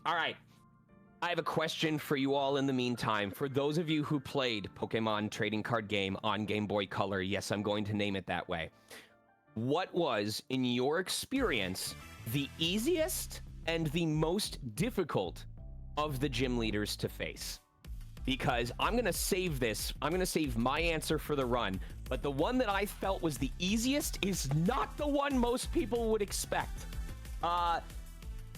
All right. I have a question for you all in the meantime. For those of you who played Pokemon trading card game on Game Boy Color, yes, I'm going to name it that way. What was, in your experience, the easiest and the most difficult of the gym leaders to face? Because I'm going to save this. I'm going to save my answer for the run. But the one that I felt was the easiest is not the one most people would expect.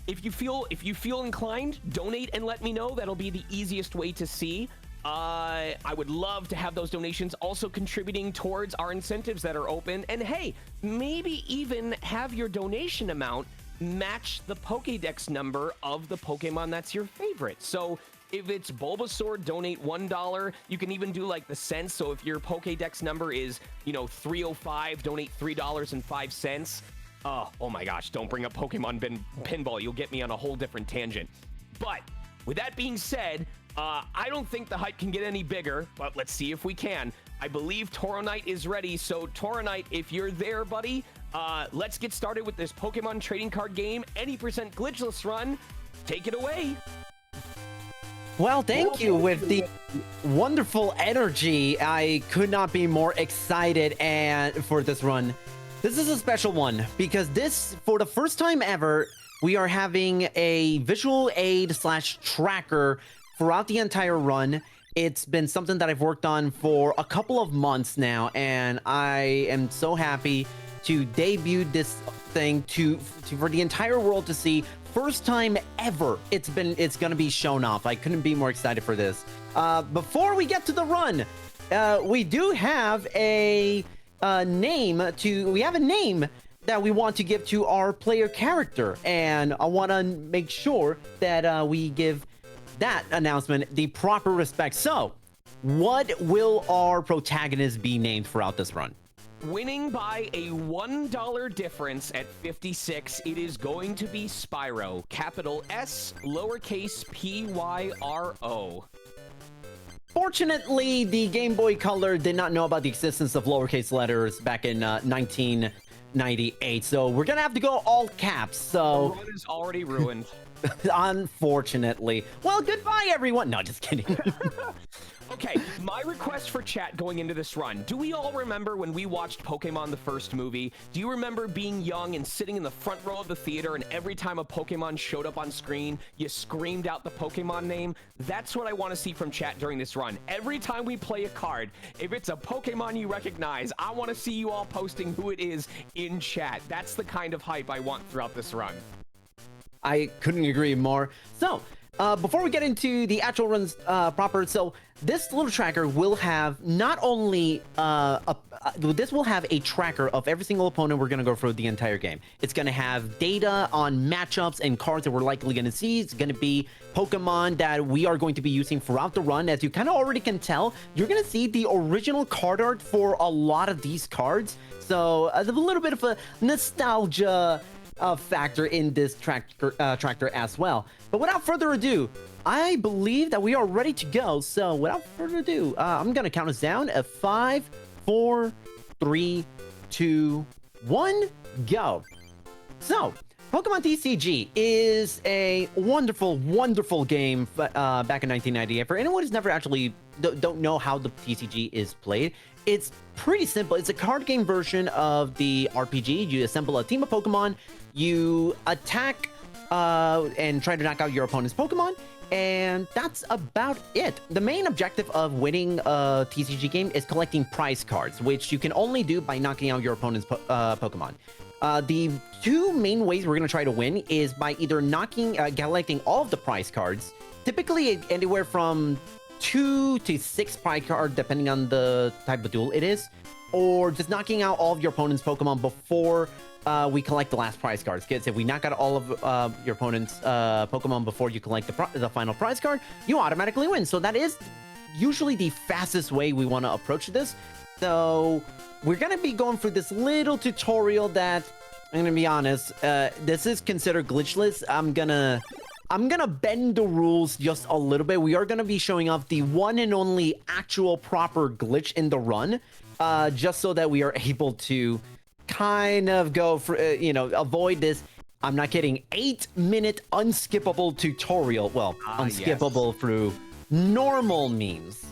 If you feel inclined, donate and let me know. That'll be the easiest way to see. I would love to have those donations also contributing towards our incentives that are open. And hey, maybe even have your donation amount match the Pokédex number of the Pokemon that's your favorite. So if it's Bulbasaur, donate $1. You can even do like the cents. So if your Pokédex number is, 305, donate $3.05. Oh my gosh, don't bring up Pokemon Pinball. You'll get me on a whole different tangent. But with that being said, I don't think the hype can get any bigger, but let's see if we can. I believe Toronite is ready. So Toronite, if you're there, buddy, let's get started with this Pokemon trading card game. Any percent glitchless run. Take it away. Well, thank you. With the wonderful energy, I could not be more excited for this run. This is a special one because this, for the first time ever, we are having a visual aid / tracker throughout the entire run. It's been something that I've worked on for a couple of months now, and I am so happy to debut this thing for the entire world to see. First time ever it's gonna be shown off. I couldn't be more excited for this. Before we get to the run, we do have a name that we want to give to our player character, and I want to make sure that we give that announcement the proper respect. So, what will our protagonist be named throughout this run? Winning by a $1 difference at 56, it is going to be Spyro, capital S, lowercase Pyro. Fortunately, the Game Boy Color did not know about the existence of lowercase letters back in 1998, so we're gonna have to go all caps. So the run is already ruined. Unfortunately. Well, goodbye, everyone. No, just kidding. Okay, my request for chat going into this run. Do we all remember when we watched Pokemon the first movie? Do you remember being young and sitting in the front row of the theater, and every time a Pokemon showed up on screen, you screamed out the Pokemon name? That's what I want to see from chat during this run. Every time we play a card, if it's a Pokemon you recognize, I want to see you all posting who it is in chat. That's the kind of hype I want throughout this run. I couldn't agree more. So, before we get into the actual runs proper, so this little tracker will have not only this will have a tracker of every single opponent we're going to go through the entire game. It's going to have data on matchups and cards that we're likely going to see. It's going to be Pokemon that we are going to be using throughout the run. As you kind of already can tell, you're going to see the original card art for a lot of these cards. So there's a little bit of a nostalgia factor in this tractor as well. But without further ado, I believe that we are ready to go. So without further ado, I'm gonna count us down at 5, 4, 3, 2, 1, go. So Pokemon TCG is a wonderful, wonderful game back in 1998. For anyone who's never actually don't know how the TCG is played, it's pretty simple. It's a card game version of the RPG. You assemble a team of Pokemon, you attack and try to knock out your opponent's Pokemon, and that's about it. The main objective of winning a TCG game is collecting prize cards, which you can only do by knocking out your opponent's Pokemon. The two main ways we're going to try to win is by either collecting all of the prize cards, typically anywhere from 2 to 6 prize cards, depending on the type of duel it is, or just knocking out all of your opponent's Pokemon before we collect the last prize cards. Because if we knock out all of your opponent's Pokemon before you collect the final prize card, you automatically win. So that is usually the fastest way we want to approach this. So we're going to be going through this little tutorial that, I'm going to be honest, this is considered glitchless. I'm gonna bend the rules just a little bit. We are gonna be showing off the one and only actual proper glitch in the run, just so that we are able to kind of go for, avoid this I'm not kidding. 8-minute unskippable tutorial. Well, unskippable through normal means.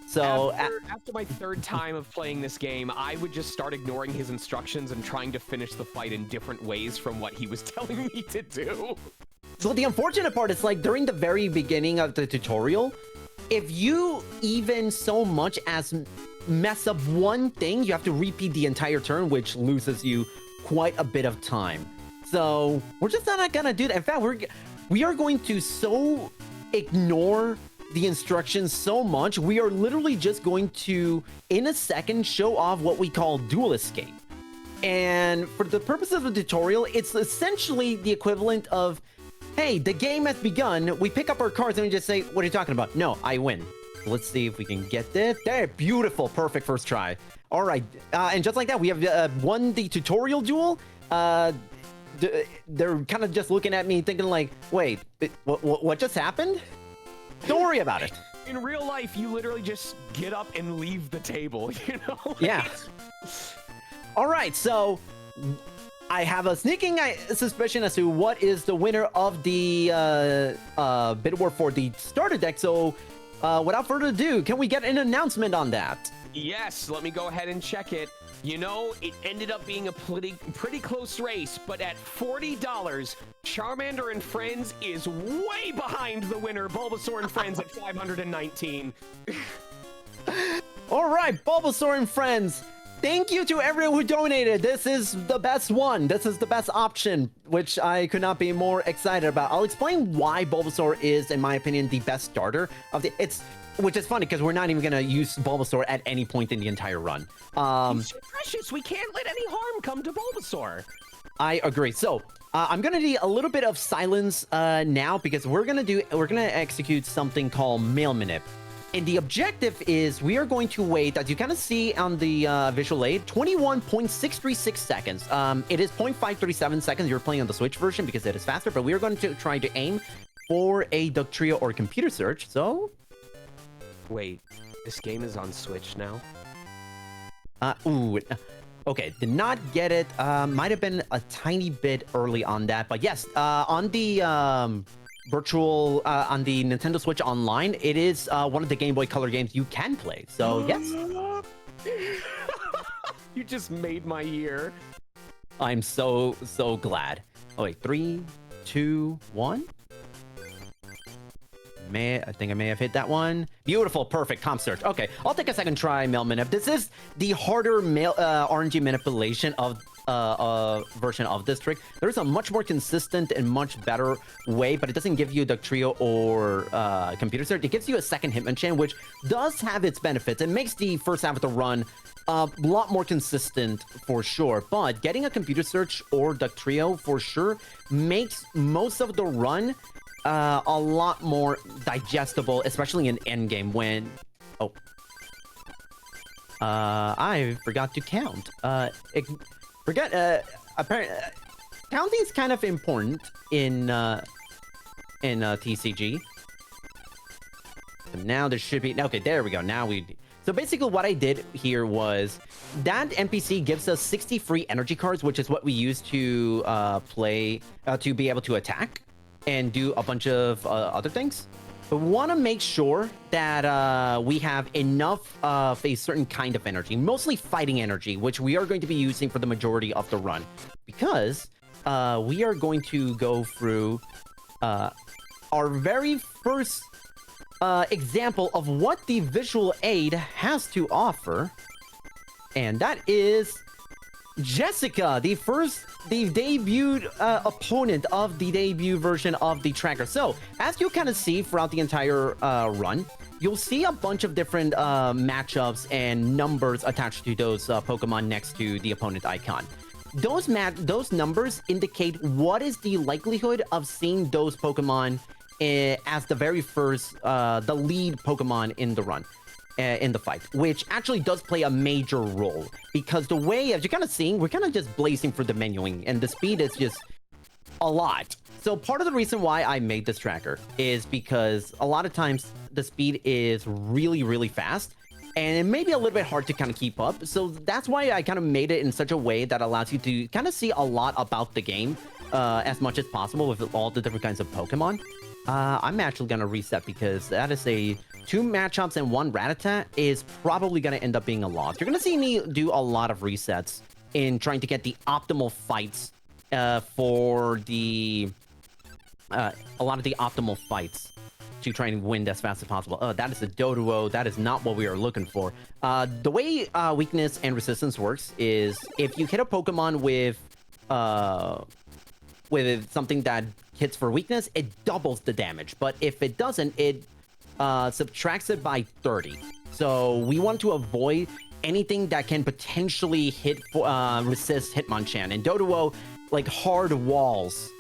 So after my third time of playing this game, I would just start ignoring his instructions and trying to finish the fight in different ways from what he was telling me to do. So the unfortunate part is, like, during the very beginning of the tutorial, if you even so much as mess up one thing, you have to repeat the entire turn, which loses you quite a bit of time. So we're just not gonna do that. In fact, we are going to so ignore the instructions so much, we are literally just going to, in a second, show off what we call dual escape. And for the purpose of the tutorial, it's essentially the equivalent of, hey, the game has begun. We pick up our cards and we just say, what are you talking about? No, I win. Let's see if we can get this. There, beautiful, perfect first try. All right, and just like that, we have won the tutorial duel. They're kind of just looking at me thinking like, wait, what just happened? Don't worry about it. In real life, you literally just get up and leave the table, you know? Yeah. All right, so I have a sneaking suspicion as to what is the winner of the bid war for the starter deck. So without further ado, can we get an announcement on that? Yes, let me go ahead and check it. You know, it ended up being a pretty close race, but at $40, Charmander and Friends is way behind the winner, Bulbasaur and Friends at $519. All right, Bulbasaur and Friends. Thank you to everyone who donated. This is the best one. This is the best option, which I could not be more excited about. I'll explain why Bulbasaur is, in my opinion, the best starter of the... Which is funny because we're not even going to use Bulbasaur at any point in the entire run. He's so precious. We can't let any harm come to Bulbasaur. I agree. So I'm going to need a little bit of silence now because we're going to execute something called Mail Manip. And the objective is we are going to wait, as you kind of see on the visual aid, 21.636 seconds. It is 0.537 seconds. You're playing on the Switch version because it is faster, but we are going to try to aim for a Duck Trio or computer search. So... Wait, this game is on Switch now? Okay, did not get it. Might have been a tiny bit early on that, but yes, on the virtual, on the Nintendo Switch Online, it is one of the Game Boy Color games you can play, so yes. You just made my year. I'm so glad. Oh wait, 3, 2, 1. I think I may have hit that one. Beautiful, perfect, comp search. Okay, I'll take a second try, Mail Manip. This is the harder RNG manipulation of version of this trick. There's a much more consistent and much better way, but it doesn't give you the trio or computer search. It gives you a second Hitmonchan, which does have its benefits. It makes the first half of the run a lot more consistent for sure, but getting a computer search or Duck Trio for sure makes most of the run a lot more digestible, especially in endgame when... Oh. I forgot to count. Apparently, counting is kind of important in TCG. So now there should be... Okay, there we go. Now we... So basically what I did here was that NPC gives us 60 free energy cards, which is what we use to play, to be able to attack and do a bunch of other things. But we want to make sure that we have enough of a certain kind of energy, mostly fighting energy, which we are going to be using for the majority of the run. Because we are going to go through our very first example of what the visual aid has to offer. And that is Jessica, the debuted opponent of the debut version of the tracker. So, as you kind of see throughout the entire run, you'll see a bunch of different matchups and numbers attached to those Pokemon next to the opponent icon. Those numbers indicate what is the likelihood of seeing those Pokemon as the very first, the lead Pokemon in the run. In the fight, which actually does play a major role, because the way, as you're kind of seeing, we're kind of just blazing for the menuing, and the speed is just a lot. So part of the reason why I made this tracker is because a lot of times the speed is really, really fast, and it may be a little bit hard to kind of keep up. So that's why I kind of made it in such a way that allows you to kind of see a lot about the game as much as possible with all the different kinds of Pokemon, I'm actually gonna reset because that is a 2 Machops and 1 Rattata is probably gonna end up being a lot. You're gonna see me do a lot of resets in trying to get the optimal fights for the a lot of the optimal fights to try and win as fast as possible. Oh, that is a Doduo. That is not what we are looking for. The way weakness and resistance works is if you hit a Pokemon with something that hits for weakness, it doubles the damage. But if it doesn't, it subtracts it by 30. So we want to avoid anything that can potentially resist Hitmonchan. And Doduo, like, hard walls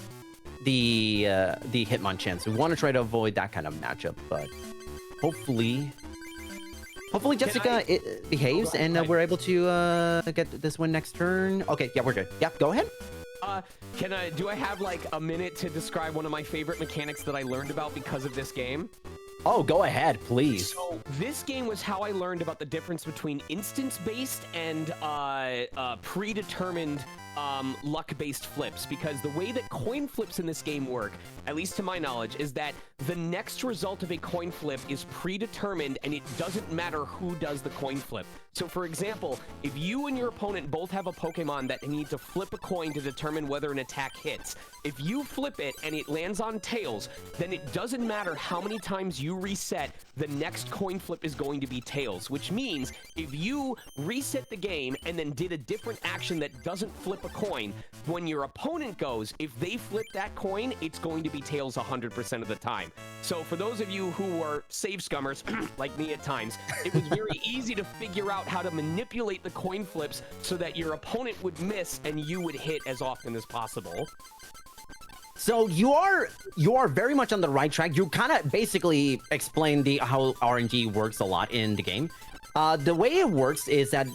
the Hitmonchan. So we want to try to avoid that kind of matchup. But hopefully Jessica it behaves and we're able to get this one next turn. Okay, yeah, we're good. Yeah, go ahead. Do I have like a minute to describe one of my favorite mechanics that I learned about because of this game? Oh, go ahead, please. So this game was how I learned about the difference between instance-based and predetermined luck-based flips, because the way that coin flips in this game work, at least to my knowledge, is that the next result of a coin flip is predetermined and it doesn't matter who does the coin flip. So for example, if you and your opponent both have a Pokemon that need to flip a coin to determine whether an attack hits, if you flip it and it lands on tails, then it doesn't matter how many times you reset, the next coin flip is going to be tails, which means if you reset the game and then did a different action that doesn't flip a coin, when your opponent goes, if they flip that coin, it's going to be tails 100% of the time. So for those of you who are save scummers, like me at times, it was very easy to figure out how to manipulate the coin flips so that your opponent would miss and you would hit as often as possible. So you are very much on the right track. You kind of basically explained how RNG works a lot in the game. The way it works is that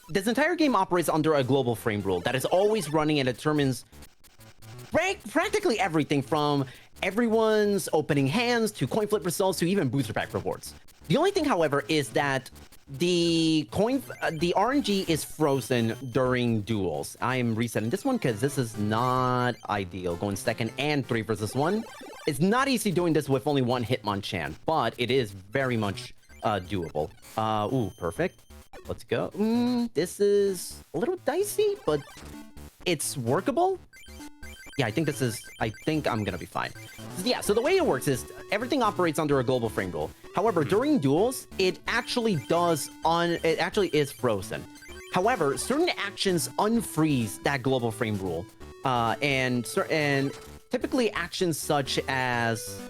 this entire game operates under a global frame rule that is always running and determines practically everything from everyone's opening hands to coin flip results to even booster pack rewards. The only thing, however, is that the RNG is frozen during duels. I am resetting this one because this is not ideal. Going second and 3 versus 1. It's not easy doing this with only 1 Hitmonchan, but it is very much doable. Ooh, perfect. Let's go. This is a little dicey, but it's workable. Yeah, I think I'm gonna be fine. Yeah, so the way it works is everything operates under a global frame rule. However, during duels, it actually is frozen. However, certain actions unfreeze that global frame rule. And typically actions such as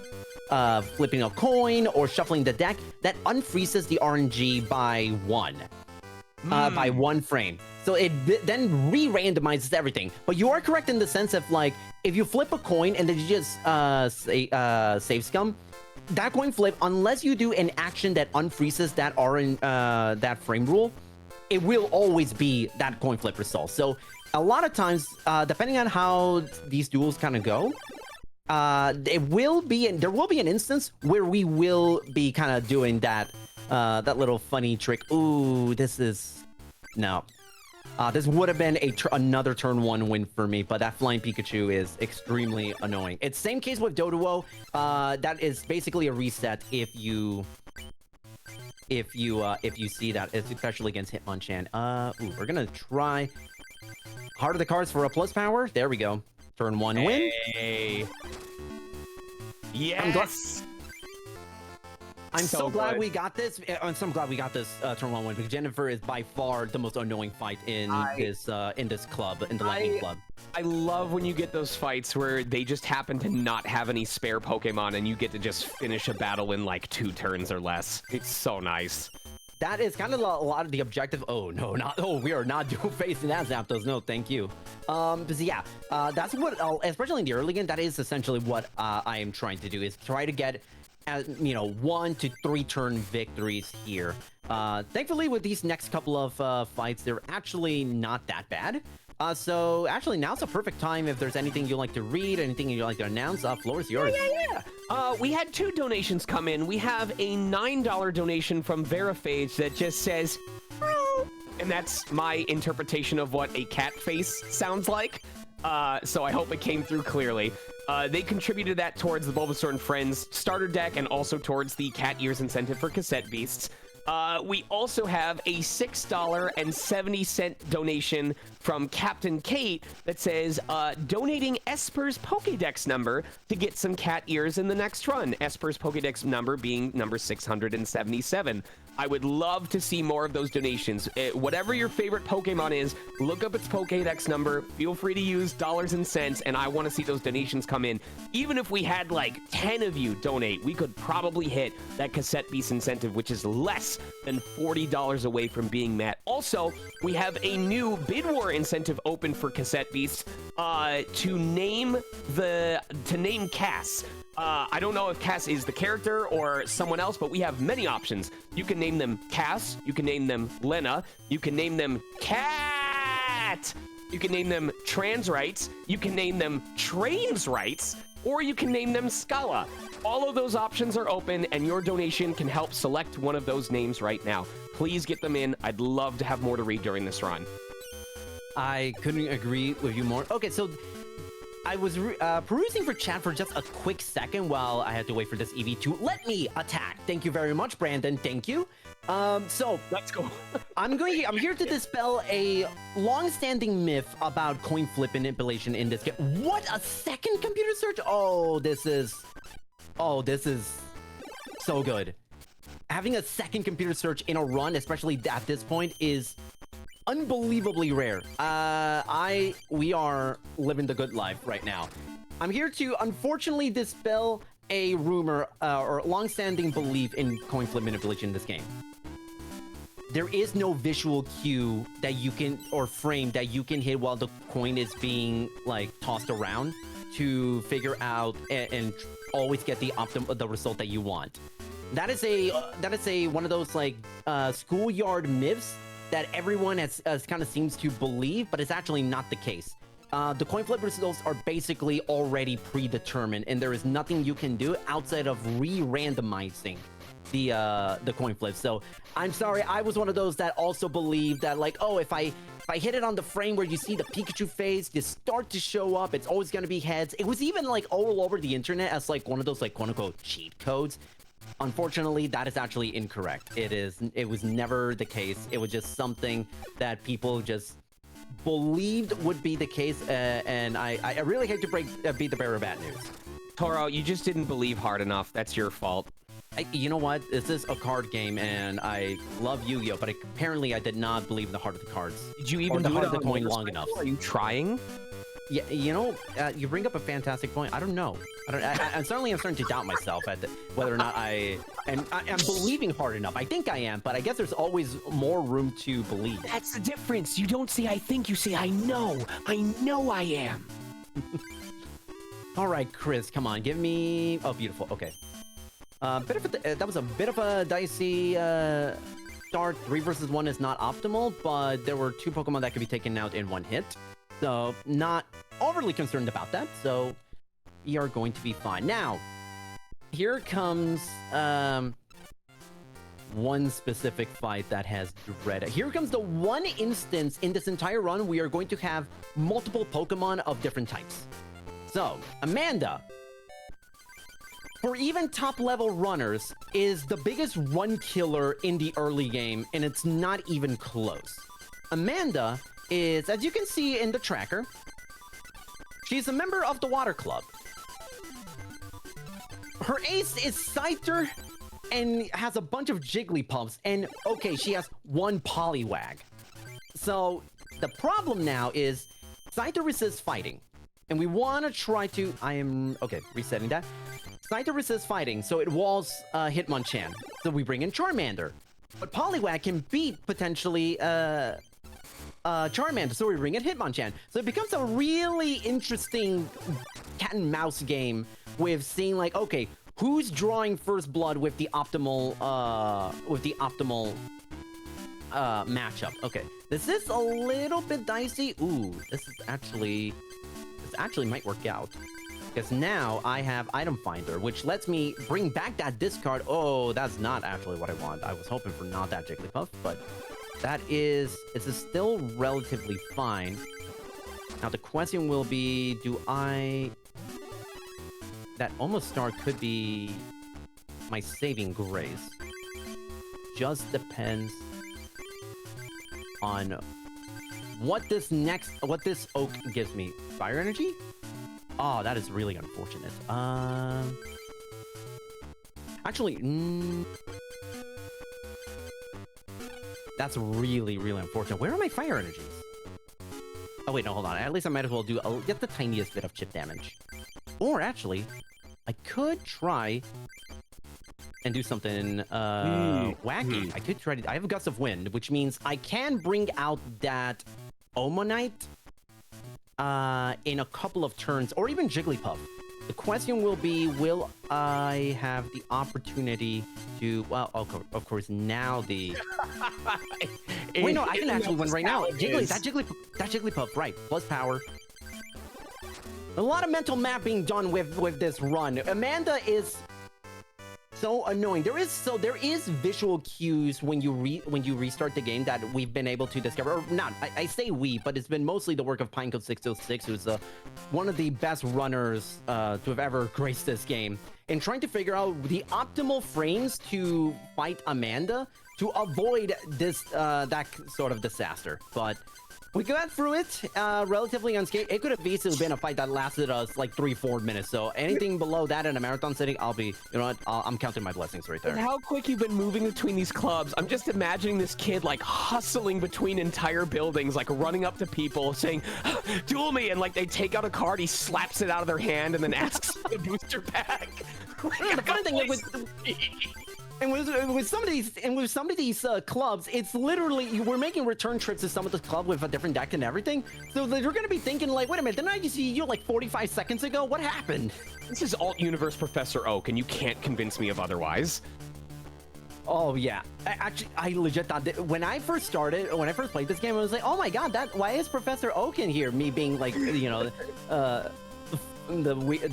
flipping a coin or shuffling the deck, that unfreezes the RNG by 1. By 1 frame. So it then re-randomizes everything. But you are correct in the sense of, like, if you flip a coin and then you just save scum, that coin flip, unless you do an action that unfreezes that frame rule, it will always be that coin flip result. So a lot of times, depending on how these duels kind of go, there will be an instance where we will be kind of doing that little funny trick. Ooh, this would have been another turn 1 win for me, but that flying Pikachu is extremely annoying. It's same case with Doduo. That is basically a reset if you see that, especially against Hitmonchan. Ooh, we're gonna try Heart of the Cards for a plus power. There we go. Turn 1 win. Hey. Yes. I'm so glad we got this. I'm so glad we got this turn 1 win, because Jennifer is by far the most annoying fight in this club, in the Lightning Club. I love when you get those fights where they just happen to not have any spare Pokemon and you get to just finish a battle in like 2 turns or less. It's so nice. That is kind of a lot of the objective. Oh no, we are not facing that Zapdos. No, thank you. But yeah, that's what, especially in the early game, that is essentially what I am trying to do, is try to get 1 to 3 turn victories here. Thankfully, with these next couple of fights, they're actually not that bad. So actually, now's a perfect time if there's anything you'd like to read, anything you'd like to announce. Floor is yours. Yeah. We had 2 donations come in. We have a $9 donation from Veriphage that just says, "Meow," and that's my interpretation of what a cat face sounds like. so I hope it came through clearly. They contributed that towards the Bulbasaur and Friends starter deck and also towards the Cat Ears incentive for Cassette Beasts. We also have a $6.70 donation from Captain Kate that says, donating Esper's Pokédex number to get some cat ears in the next run. Esper's Pokédex number being number 677. I would love to see more of those donations. Whatever your favorite Pokemon is, look up its Pokédex number. Feel free to use dollars and cents, and I want to see those donations come in. Even if we had like 10 of you donate, we could probably hit that Cassette Beast incentive, which is less than $40 away from being met. Also, we have a new Bid War incentive open for Cassette Beasts to name Cass. I don't know if Cass is the character or someone else, but we have many options. You can name them Cass, you can name them Lena, you can name them Cat, you can name them Trans Rights, you can name them Trains Rights, or you can name them Scala. All of those options are open, and your donation can help select one of those names right now. Please get them in. I'd love to have more to read during this run. I couldn't agree with you more. Okay, so I was perusing for chat for just a quick second while I had to wait for this EV to let me attack. Thank you very much, Brandon. Thank you. So let's go. I'm here to dispel a long-standing myth about coin flip manipulation in this game. What, a second computer search? Oh, this is so good. Having a second computer search in a run, especially at this point, is unbelievably rare. We are living the good life right now. I'm here to unfortunately dispel a rumor or long-standing belief in coin flip manipulation in this game. There is no visual cue that you can, or frame that you can hit while the coin is being like tossed around to figure out and always get the result that you want. That is one of those like schoolyard myths that everyone has kind of seems to believe, but it's actually not the case. The coin flip results are basically already predetermined, and there is nothing you can do outside of re-randomizing the coin flip. So I'm sorry, I was one of those that also believed that, like, oh, if I hit it on the frame where you see the Pikachu face, you start to show up, it's always gonna be heads. It was even like all over the internet as like one of those like quote-unquote cheat codes. Unfortunately, that is actually incorrect. It was never the case. It was just something that people just believed would be the case, and I really hate to be the bearer of bad news. Toro, you just didn't believe hard enough. That's your fault. You know what? This is a card game, and I love Yu-Gi-Oh, but apparently I did not believe in the heart of the cards. Did you even do do it it on the coin long motorcycle? enough? Are you trying? Yeah, you know, you bring up a fantastic point. I don't know. I'm starting to doubt myself at whether or not I'm believing hard enough. I think I am, but I guess there's always more room to believe. That's the difference. You don't say I think, you say I know. I know I am. All right, Chris, come on, give me... Oh, beautiful. Okay. That was a bit of a dicey start. 3 versus 1 is not optimal, but there were 2 Pokemon that could be taken out in 1 hit. So, not overly concerned about that, so we are going to be fine. Now, here comes one specific fight that has dread. Here comes the one instance in this entire run we are going to have multiple Pokemon of different types. So, Amanda, for even top-level runners, is the biggest run killer in the early game, and it's not even close. Amanda is, as you can see in the tracker, she's a member of the Water Club. Her ace is Scyther and has a bunch of Jigglypuffs, and okay, she has 1 Poliwag. So the problem now is Scyther resists fighting, and we want to try to... okay, resetting that. Scyther resists fighting, so it walls Hitmonchan. So we bring in Charmander. But Poliwag can beat, potentially, Charmander, so we bring in Hitmonchan. So it becomes a really interesting cat and mouse game with seeing, like, okay, who's drawing first blood with the optimal matchup. Okay, this is a little bit dicey. Ooh, this actually might work out. Because now I have Item Finder, which lets me bring back that discard. Oh, that's not actually what I want. I was hoping for not that Jigglypuff, but it's still relatively fine. Now the question will be, do I... That almost star could be my saving grace. Just depends on what this oak gives me. Fire energy? Oh, that is really unfortunate. Actually, that's really, really unfortunate. Where are my fire energies? Oh wait, no, hold on. At least I might as well get the tiniest bit of chip damage. Or actually, I could try and do something wacky. I could try to... I have a Gust of Wind, which means I can bring out that Omonite in a couple of turns, or even Jigglypuff. The question will be, will I have the opportunity to... Well, of course, now the... Wait, no, I can actually win right now. That Jigglypuff, right. Plus power. A lot of mental mapping done with this run. Amanda is so annoying. There is visual cues when you restart the game that we've been able to discover. Or not, I say we, but it's been mostly the work of Pinecode606, who's one of the best runners to have ever graced this game, in trying to figure out the optimal frames to fight Amanda to avoid this that sort of disaster. But we got through it relatively unscathed. It could have easily been a fight that lasted us like 3-4 minutes. So anything below that in a marathon setting, I'll be, you know what, I'm counting my blessings right there. And how quick you've been moving between these clubs. I'm just imagining this kid like hustling between entire buildings, like running up to people saying, duel me. And like they take out a card, he slaps it out of their hand and then asks for the booster pack. The funny thing is with some of these clubs, it's literally, we're making return trips to some of the club with a different deck and everything. So they're going to be thinking like, wait a minute, didn't I just see you like 45 seconds ago? What happened? This is Alt Universe Professor Oak, and you can't convince me of otherwise. Oh yeah, I legit thought that when I first played this game, I was like, oh my god, why is Professor Oak in here? Me being like, you know, the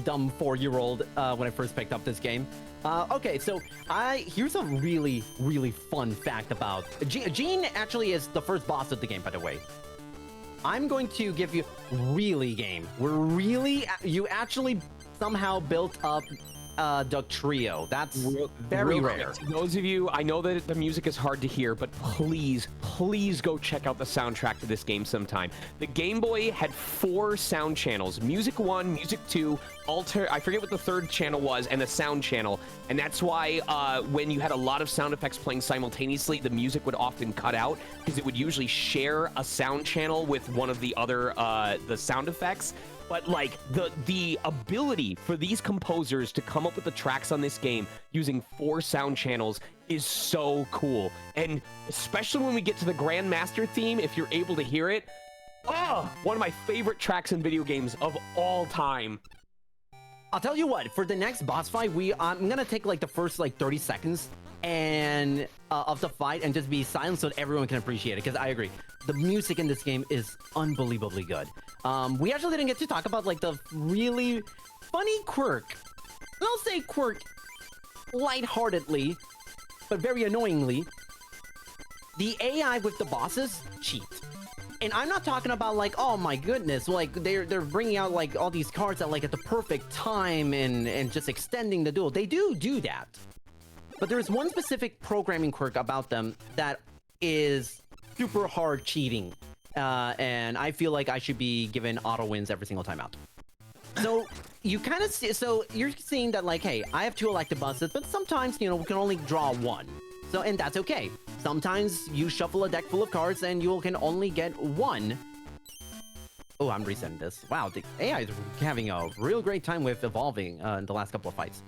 dumb 4-year-old when I first picked up this game. Okay, so here's a really, really fun fact about Gene. Actually is the first boss of the game, by the way. I'm going to give you you actually somehow built up the trio. That's very rare. To those of you, I know that the music is hard to hear, but please go check out the soundtrack to this game sometime. The Game Boy had 4 sound channels: Music 1, Music 2, I forget what the third channel was, and the sound channel. And that's why when you had a lot of sound effects playing simultaneously, the music would often cut out, because it would usually share a sound channel with one of the other the sound effects. But like the ability for these composers to come up with the tracks on this game using 4 sound channels is so cool. And especially when we get to the Grandmaster theme, if you're able to hear it, one of my favorite tracks in video games of all time. I'll tell you what, for the next boss fight, I'm gonna take like the first like 30 seconds and of the fight and just be silent so that everyone can appreciate it, because I agree, the music in this game is unbelievably good. We actually didn't get to talk about like the really funny quirk. And I'll say quirk lightheartedly, but very annoyingly. The AI with the bosses cheat. And I'm not talking about like, oh my goodness, like they're bringing out like all these cards at the perfect time and just extending the duel. They do that. But there is one specific programming quirk about them that is super hard cheating. And I feel like I should be given auto wins every single time out. So you kind of see, so you're seeing that like, hey, I have 2 elected bosses, but sometimes, you know, we can only draw 1. So, and that's okay. Sometimes you shuffle a deck full of cards and you can only get 1. Oh, I'm resetting this. Wow, the AI is having a real great time with evolving in the last couple of fights.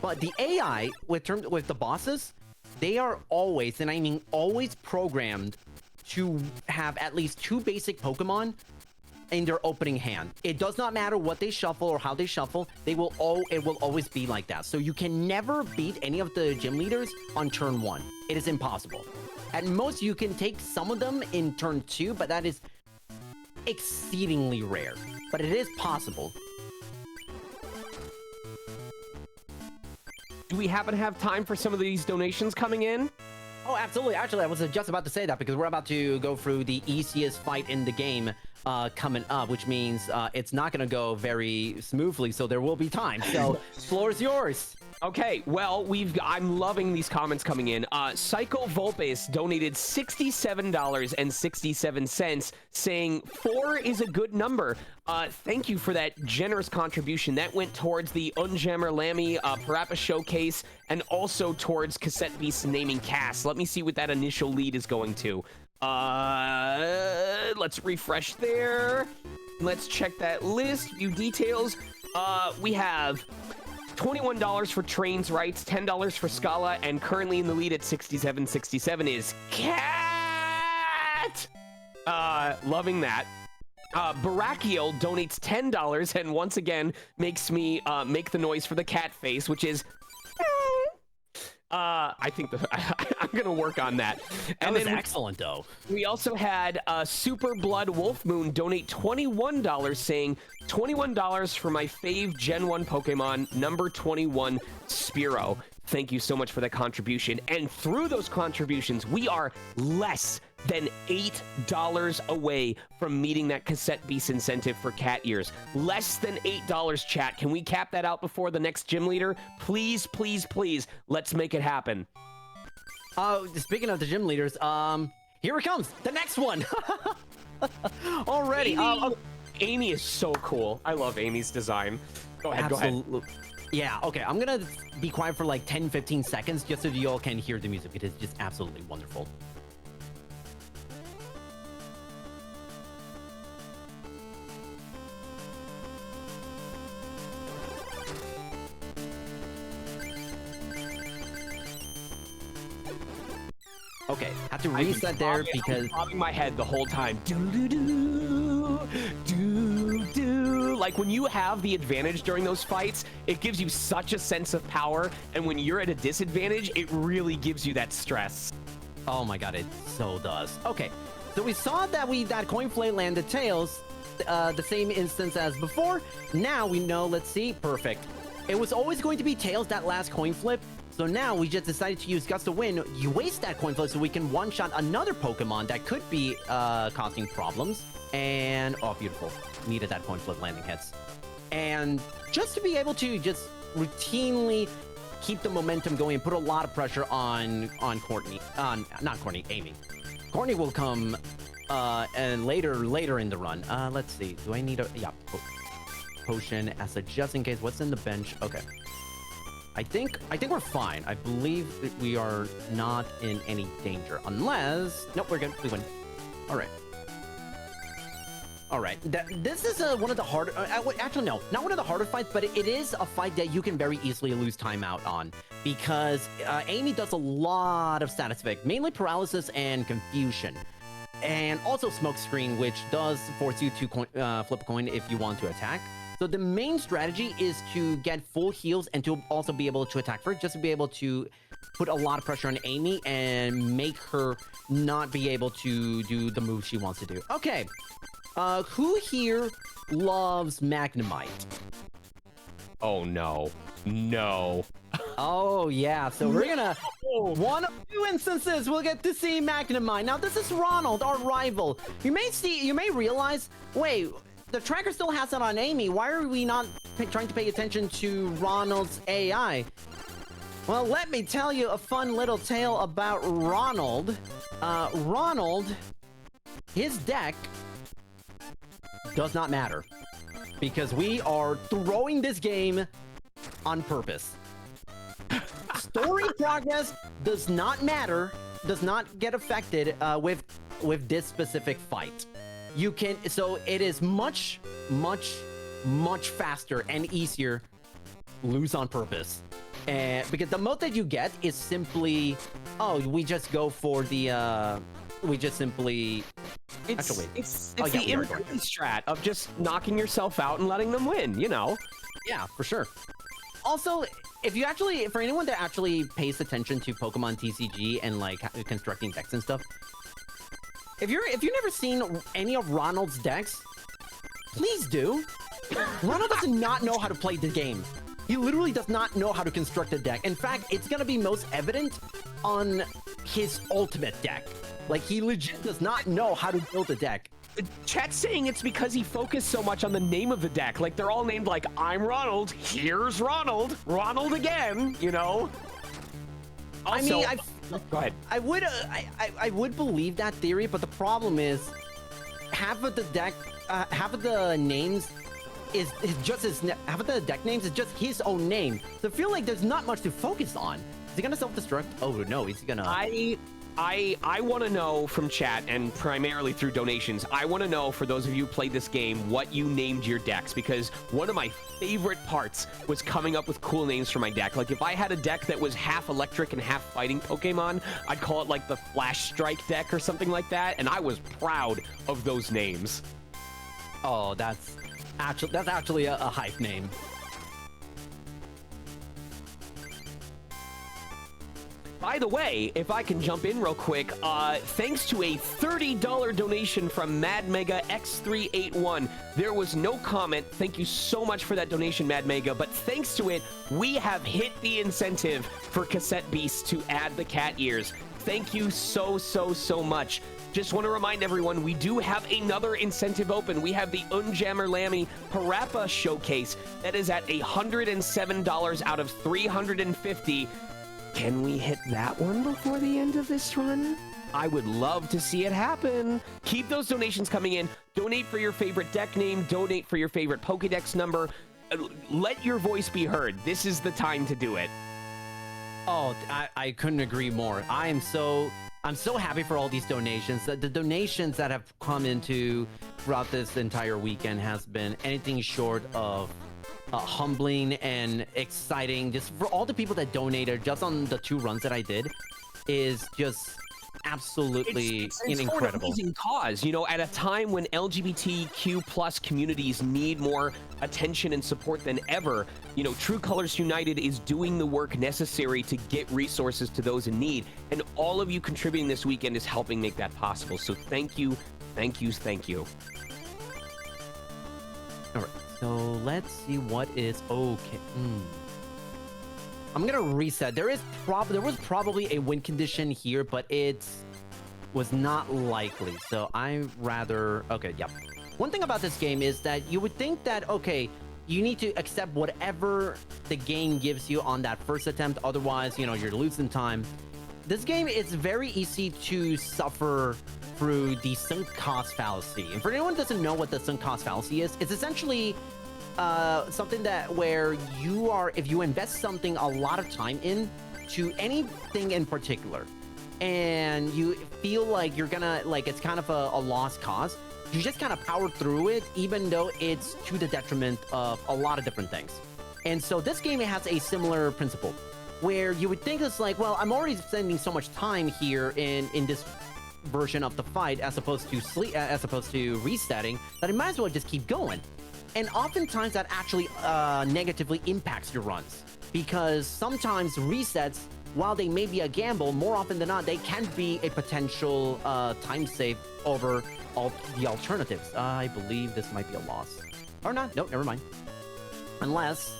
But the AI, with the bosses, they are always, and I mean always, programmed to have at least 2 basic Pokemon in their opening hand. It does not matter what they shuffle or how they shuffle, it will always be like that. So you can never beat any of the gym leaders on turn 1. It is impossible. At most, you can take some of them in turn 2, but that is exceedingly rare. But it is possible. Do we happen to have time for some of these donations coming in? Oh, absolutely. Actually, I was just about to say that because we're about to go through the easiest fight in the game coming up, which means it's not going to go very smoothly, so there will be time. So, floor is yours. Okay, well, I'm loving these comments coming in. Psycho Volpes donated $67.67, saying 4 is a good number. Thank you for that generous contribution. That went towards the Unjammer Lammy Parappa Showcase and also towards Cassette Beast naming cast. Let me see what that initial lead is going to. Let's refresh there. Let's check that list. View details. We have $21 for Trains Rights, $10 for Scala, and currently in the lead at 67.67 is Cat. Loving that. Barakiel donates $10 and once again makes me make the noise for the cat face, which is. I think I'm gonna work on that. And that was excellent, though. We also had Super Blood Wolf Moon donate $21, saying $21 for my fave Gen 1 Pokemon, number 21, Spearow. Thank you so much for that contribution. And through those contributions, we are less than $8 away from meeting that Cassette Beast incentive for cat ears. Less than $8, chat. Can we cap that out before the next gym leader? Please, please, please. Let's make it happen. Speaking of the gym leaders, here it comes. The next one. Already. Amy is so cool. I love Amy's design. Go ahead, go ahead. Yeah, okay. I'm gonna be quiet for like 10-15 seconds just so you all can hear the music. It is just absolutely wonderful. Okay, have to reset there because I'm bobbing my head the whole time. Do. Like when you have the advantage during those fights, it gives you such a sense of power, and when you're at a disadvantage, it really gives you that stress. Oh my god, it so does. Okay, so we saw that coin flip landed tails, the same instance as before. Now we know. Let's see, perfect. It was always going to be tails that last coin flip. So now we just decided to use Gust to Win. You waste that coin flip so we can one-shot another Pokemon that could be causing problems. And, oh, beautiful. Needed that coin flip landing hits. And just to be able to just routinely keep the momentum going and put a lot of pressure on Courtney. Not Courtney, Amy. Courtney will come and later in the run. Let's see. Do I need a... Yeah, potion as a just in case. What's in the bench? Okay. I think we're fine. I believe that we are not in any danger. Unless... Nope, we're good. We win. All right. All right. This is one of the harder... actually, no. Not one of the harder fights, but it is a fight that you can very easily lose timeout on. Because Amy does a lot of status effect. Mainly paralysis and confusion. And also smoke screen, which does force you to flip a coin if you want to attack. So the main strategy is to get full heals and to also be able to attack first, just to be able to put a lot of pressure on Amy and make her not be able to do the move she wants to do. Okay, who here loves Magnemite? Oh no, no. Oh yeah, so we're gonna one of two instances we'll get to see Magnemite. Now this is Ronald, our rival. You may realize, wait, the tracker still has it on Amy. Why are we not trying to pay attention to Ronald's AI? Well, let me tell you a fun little tale about Ronald. Ronald, his deck does not matter because we are throwing this game on purpose. Story progress does not matter, does not get affected with this specific fight. You can, so it is much faster and easier lose on purpose. Because the mode that you get is simply, oh, we just go for the, we just simply... It's the immunity strat of just knocking yourself out and letting them win, you know? Yeah, for sure. Also, if you actually, for anyone that actually pays attention to Pokemon TCG and like constructing decks and stuff, if you've never seen any of Ronald's decks, please do. Ronald does not know how to play the game. He literally does not know how to construct a deck. In fact, it's gonna be most evident on his ultimate deck. Like, he legit does not know how to build a deck. Chat's saying it's because he focused so much on the name of the deck. Like, they're all named like, I'm Ronald, here's Ronald, Ronald again, you know? Also, I mean, go ahead. I would believe that theory, but the problem is half of the deck, half of the names is just half of the deck names is just his own name. So I feel like there's not much to focus on. Is he gonna self-destruct? Oh no, he's gonna. I want to know from chat, and primarily through donations, I want to know, for those of you who played this game, what you named your decks, because one of my favorite parts was coming up with cool names for my deck. Like, if I had a deck that was half electric and half fighting Pokemon, I'd call it like the Flash Strike deck or something like that, and I was proud of those names. Oh, that's actually a hype name. By the way, if I can jump in real quick, thanks to a $30 donation from Mad Mega X381. There was no comment. Thank you so much for that donation, Mad Mega. But thanks to it, we have hit the incentive for Cassette Beast to add the cat ears. Thank you so much. Just want to remind everyone, we do have another incentive open. We have the Unjammer Lammy Parappa Showcase that is at $107 out of $350. Can we hit that one before the end of this run? I would love to see it happen. Keep those donations coming in. Donate for your favorite deck name. Donate for your favorite Pokédex number. Let your voice be heard. This is the time to do it. Oh, I couldn't agree more. I'm so happy for all these donations. The donations that have come into throughout this entire weekend has been anything short of humbling and exciting. Just for all the people that donated just on the 2 runs that I did is just absolutely it's incredible. For an amazing cause, you know, at a time when LGBTQ plus communities need more attention and support than ever. You know, True Colors United is doing the work necessary to get resources to those in need, and all of you contributing this weekend is helping make that possible. So thank you. All right. So let's see what is okay. I'm gonna reset. There was probably a win condition here, but it was not likely. So I rather yep. One thing about this game is that you would think that you need to accept whatever the game gives you on that first attempt. Otherwise, you know, you're losing time. This game is very easy to suffer through the sunk cost fallacy. And for anyone who doesn't know what the sunk cost fallacy is, it's essentially something that where if you invest something a lot of time in to anything in particular, and you feel like you're gonna, like, it's kind of a lost cause, you just kind of power through it, even though it's to the detriment of a lot of different things. And so this game has a similar principle, where you would think it's like, well, I'm already spending so much time here in this version of the fight as opposed to resetting, that I might as well just keep going. And oftentimes that actually negatively impacts your runs, because sometimes resets, while they may be a gamble, more often than not, they can be a potential time save over all the alternatives. I believe this might be a loss. Or not. Nope, never mind. Unless...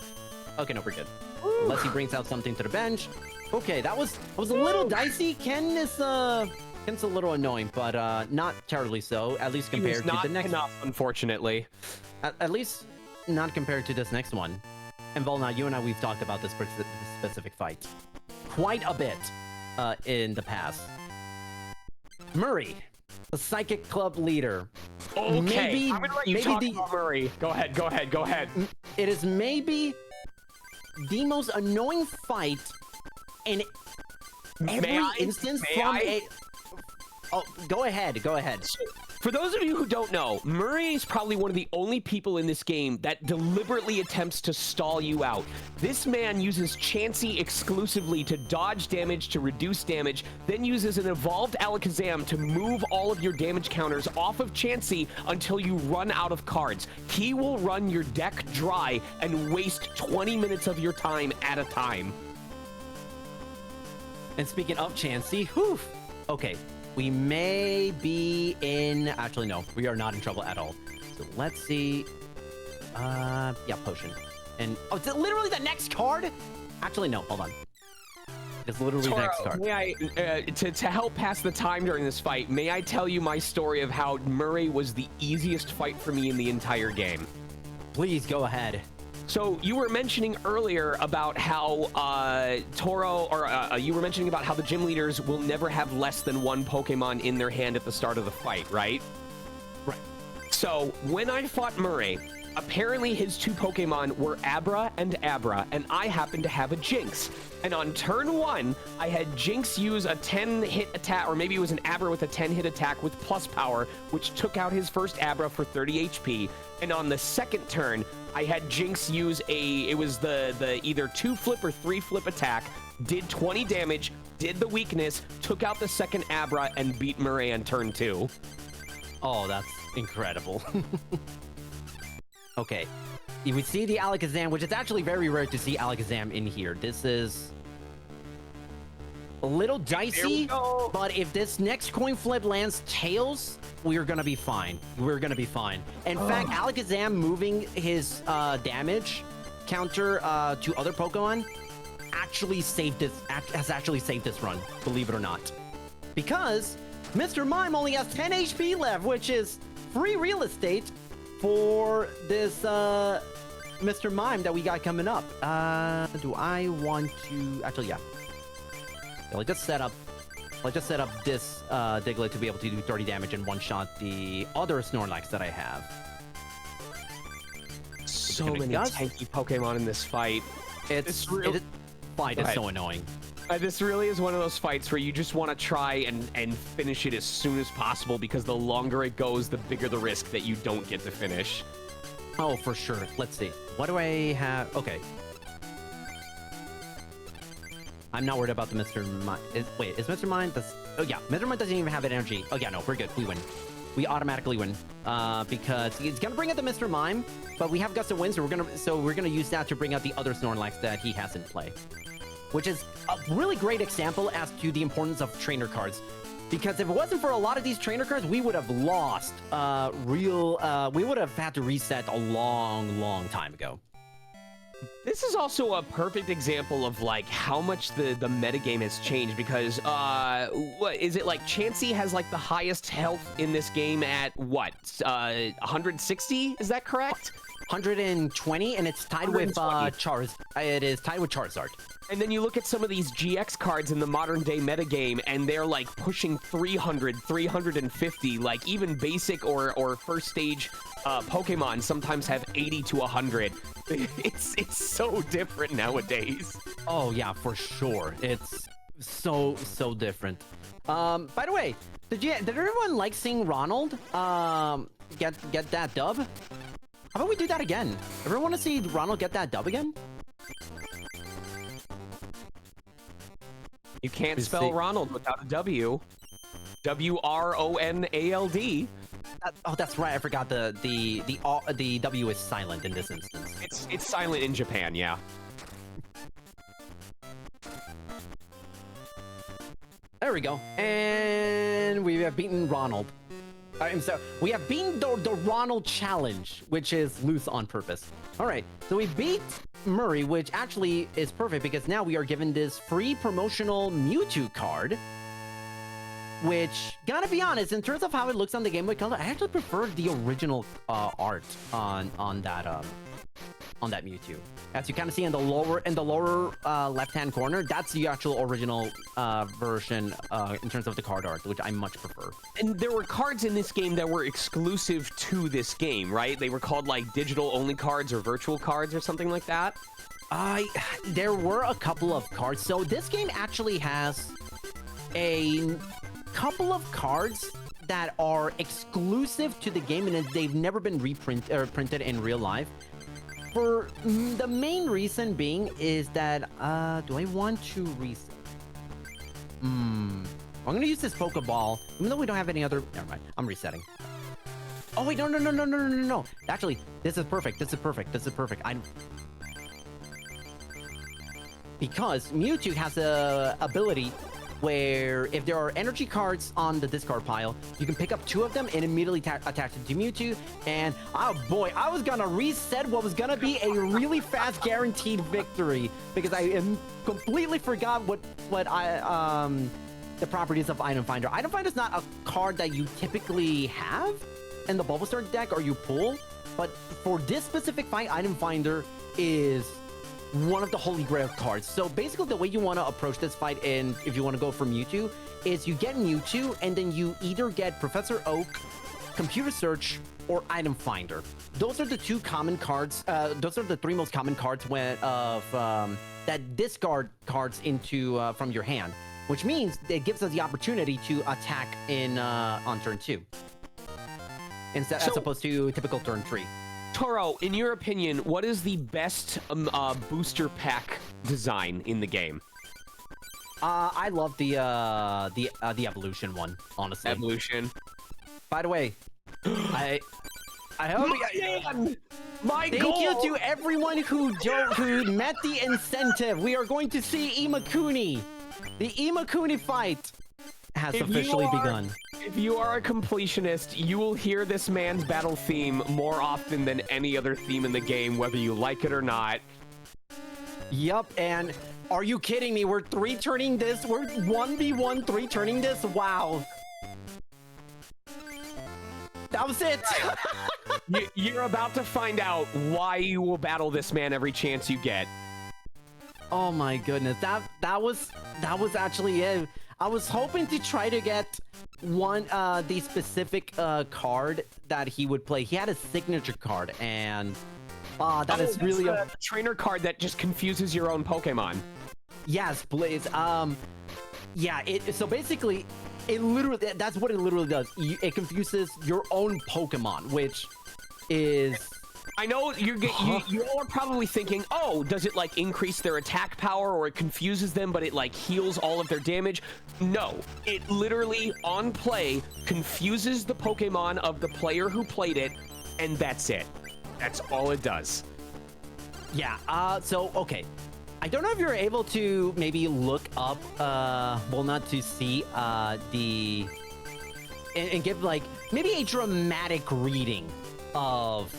Okay, no, we're good. Ooh. Unless he brings out something to the bench. Okay, that was a little dicey. Ken's a little annoying, but not terribly so, at least compared to the next... enough, unfortunately. At least not compared to this next one. And Volna, you and I, we've talked about this specific fight quite a bit in the past. Murray, the Psychic Club leader. Okay, I'm gonna let you talk about Murray. Go ahead. It is maybe the most annoying fight in every instance from a... Oh, go ahead. For those of you who don't know, Murray is probably one of the only people in this game that deliberately attempts to stall you out. This man uses Chansey exclusively to dodge damage, to reduce damage, then uses an evolved Alakazam to move all of your damage counters off of Chansey until you run out of cards. He will run your deck dry and waste 20 minutes of your time at a time. And speaking of Chansey, okay. We may be in... Actually, no. We are not in trouble at all. So let's see. Yeah, potion. And... Oh, it's literally the next card? Actually, no. Hold on. It's literally Toro, next card. may I, to help pass the time during this fight, may I tell you my story of how Murray was the easiest fight for me in the entire game? Please go ahead. So you were mentioning earlier about how Toro, or you were mentioning about how the gym leaders will never have less than one Pokemon in their hand at the start of the fight, right? Right. So when I fought Murray, apparently his two Pokemon were Abra, and I happened to have a Jinx. And on turn 1, I had Jinx use a 10-hit attack, or maybe it was an Abra with a 10-hit attack with plus power, which took out his first Abra for 30 HP. And on the second turn, I had Jinx use it was the either 2-flip or 3-flip attack, did 20 damage, did the weakness, took out the second Abra, and beat Murray on turn 2. Oh, that's incredible. Okay. We see the Alakazam, which is actually very rare to see Alakazam in here. This is a little dicey, but if this next coin flip lands tails, we're gonna be fine. We're gonna be fine. In fact, Alakazam moving his damage counter to other Pokemon actually saved this. Has actually saved this run, believe it or not, because Mr. Mime only has 10 HP left, which is free real estate for this Mr. Mime that we got coming up. Do I want to actually? Yeah. Let's just set up this Diglett to be able to do 30 damage and one-shot the other Snorlax that I have. So many tanky Pokemon in this fight. This fight is so annoying. This really is one of those fights where you just want to try and finish it as soon as possible, because the longer it goes, the bigger the risk that you don't get to finish. Oh, for sure. Let's see. What do I have? Okay. I'm not worried about the Mr. Mime. Wait, is Mr. Mime? Oh, yeah. Mr. Mime doesn't even have an energy. Oh, yeah, no. We're good. We win. We automatically win. Because he's going to bring out the Mr. Mime, but we have Gust of Wind, so we're gonna use that to bring out the other Snorlax that he has in play. Which is a really great example as to the importance of trainer cards. Because if it wasn't for a lot of these trainer cards, we would have lost we would have had to reset a long time ago. This is also a perfect example of like how much the metagame has changed, because what is it, like Chansey has like the highest health in this game at what, 160, is that correct? 120, and it's tied with it is tied with Charizard. And then you look at some of these GX cards in the modern day metagame, and they're like pushing 300, 350, like even basic or first stage Pokemon sometimes have 80 to 100. It's so different nowadays. Oh yeah, for sure. It's so different. By the way, did everyone like seeing Ronald get that dub? How about we do that again? Everyone want to see Ronald get that dub again? You can't spell Ronald without a W. W-R-O-N-A-L-D. Oh, that's right. I forgot the W is silent in this instance. It's silent in Japan, yeah. There we go. And we have beaten Ronald. So we have beaten the Ronald challenge, which is loose on purpose. All right, so we beat Murray, which actually is perfect because now we are given this free promotional Mewtwo card, which, gotta be honest, in terms of how it looks on the Game Boy Color, I actually prefer the original art on that Mewtwo. As you kind of see in the lower left-hand corner, that's the actual original version in terms of the card art, which I much prefer. And there were cards in this game that were exclusive to this game, right? They were called like digital-only cards or virtual cards or something like that? There were a couple of cards. So this game actually has a couple of cards that are exclusive to the game, and they've never been printed in real life. For the main reason being is that, do I want to reset? I'm gonna use this Pokeball, even though we don't have any other. Never mind. I'm resetting. Oh wait, no. Actually, this is perfect. Because Mewtwo has the ability where if there are energy cards on the discard pile, you can pick up 2 of them and immediately attach it to Mewtwo. And oh boy, I was gonna reset what was gonna be a really fast guaranteed victory because I completely forgot what the properties of Item Finder. Item Finder is not a card that you typically have in the Bulbasaur deck or you pull, but for this specific fight, Item Finder is one of the holy grail cards. So basically the way you want to approach this fight, and if you want to go for Mewtwo, is you get Mewtwo and then you either get Professor Oak, Computer Search, or Item Finder. Those are the 2 common cards. Those are the 3 most common cards that discard cards into from your hand, which means it gives us the opportunity to attack on turn 2 instead, as opposed to typical turn 3. Toro, in your opinion, what is the best booster pack design in the game? I love the evolution one, honestly. Evolution. By the way, I hope my thank goal. you to everyone who met the incentive. We are going to see Imakuni. The Imakuni fight has officially begun. If you are a completionist, you will hear this man's battle theme more often than any other theme in the game, whether you like it or not. Yup, and are you kidding me? We're 3-turning this? We're 1v1 3-turning this? Wow. That was it. You're about to find out why you will battle this man every chance you get. Oh my goodness, that was actually it. I was hoping to try to get the specific card that he would play. He had a signature card, and that is really a trainer card that just confuses your own Pokemon. Yes, Blaze. Yeah. So basically, it literally that's what it literally does. It confuses your own Pokemon, which is. I know you all are probably thinking, oh, does it like increase their attack power or it confuses them, but it like heals all of their damage? No, it literally on play confuses the Pokemon of the player who played it, and that's it. That's all it does. Yeah. So okay, I don't know if you're able to maybe look up, well, not to see and give like maybe a dramatic reading of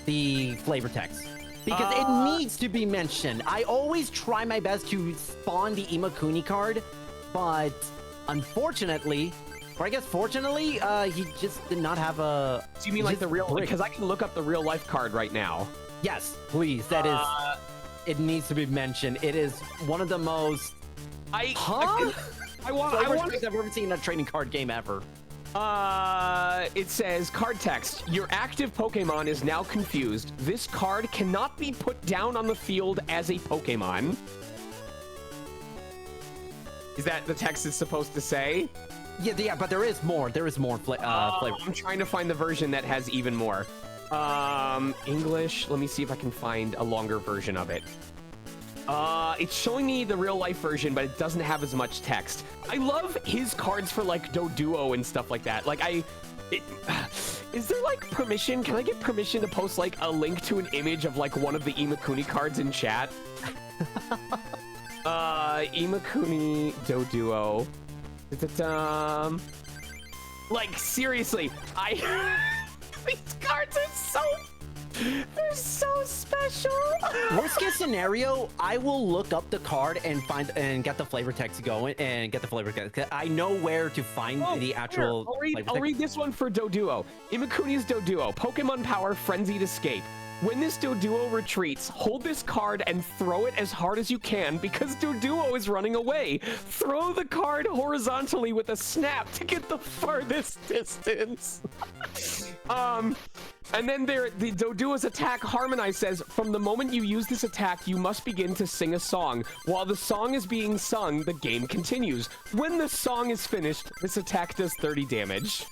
the flavor text, because it needs to be mentioned. I always try my best to spawn the Imakuni card, but unfortunately, or I guess fortunately, he just did not have a. Do you mean like the real? Because I can look up the real life card right now. Yes, please. That is. It needs to be mentioned. It is one of the most. I want I've ever seen in a trading card game ever. It says, card text, your active Pokemon is now confused. This card cannot be put down on the field as a Pokemon. Is that the text is supposed to say? Yeah, but there is more. There is more flavor. I'm trying to find the version that has even more. English, let me see if I can find a longer version of it. It's showing me the real life version, but it doesn't have as much text. I love his cards for like Doduo and stuff like that. Like is there like permission? Can I get permission to post like a link to an image of like one of the Imakuni cards in chat? Imakuni Doduo. Like seriously, these cards are they're so special. Worst case scenario, I will look up the card and get the flavor text going and get the flavor text. I know where to find the actual. I'll read this one for Doduo. Imakuni's Doduo. Pokemon Power Frenzied Escape. When this Doduo retreats, hold this card and throw it as hard as you can because Doduo is running away. Throw the card horizontally with a snap to get the farthest distance. And then the Doduo's attack, Harmonize, says, from the moment you use this attack, you must begin to sing a song. While the song is being sung, the game continues. When the song is finished, this attack does 30 damage.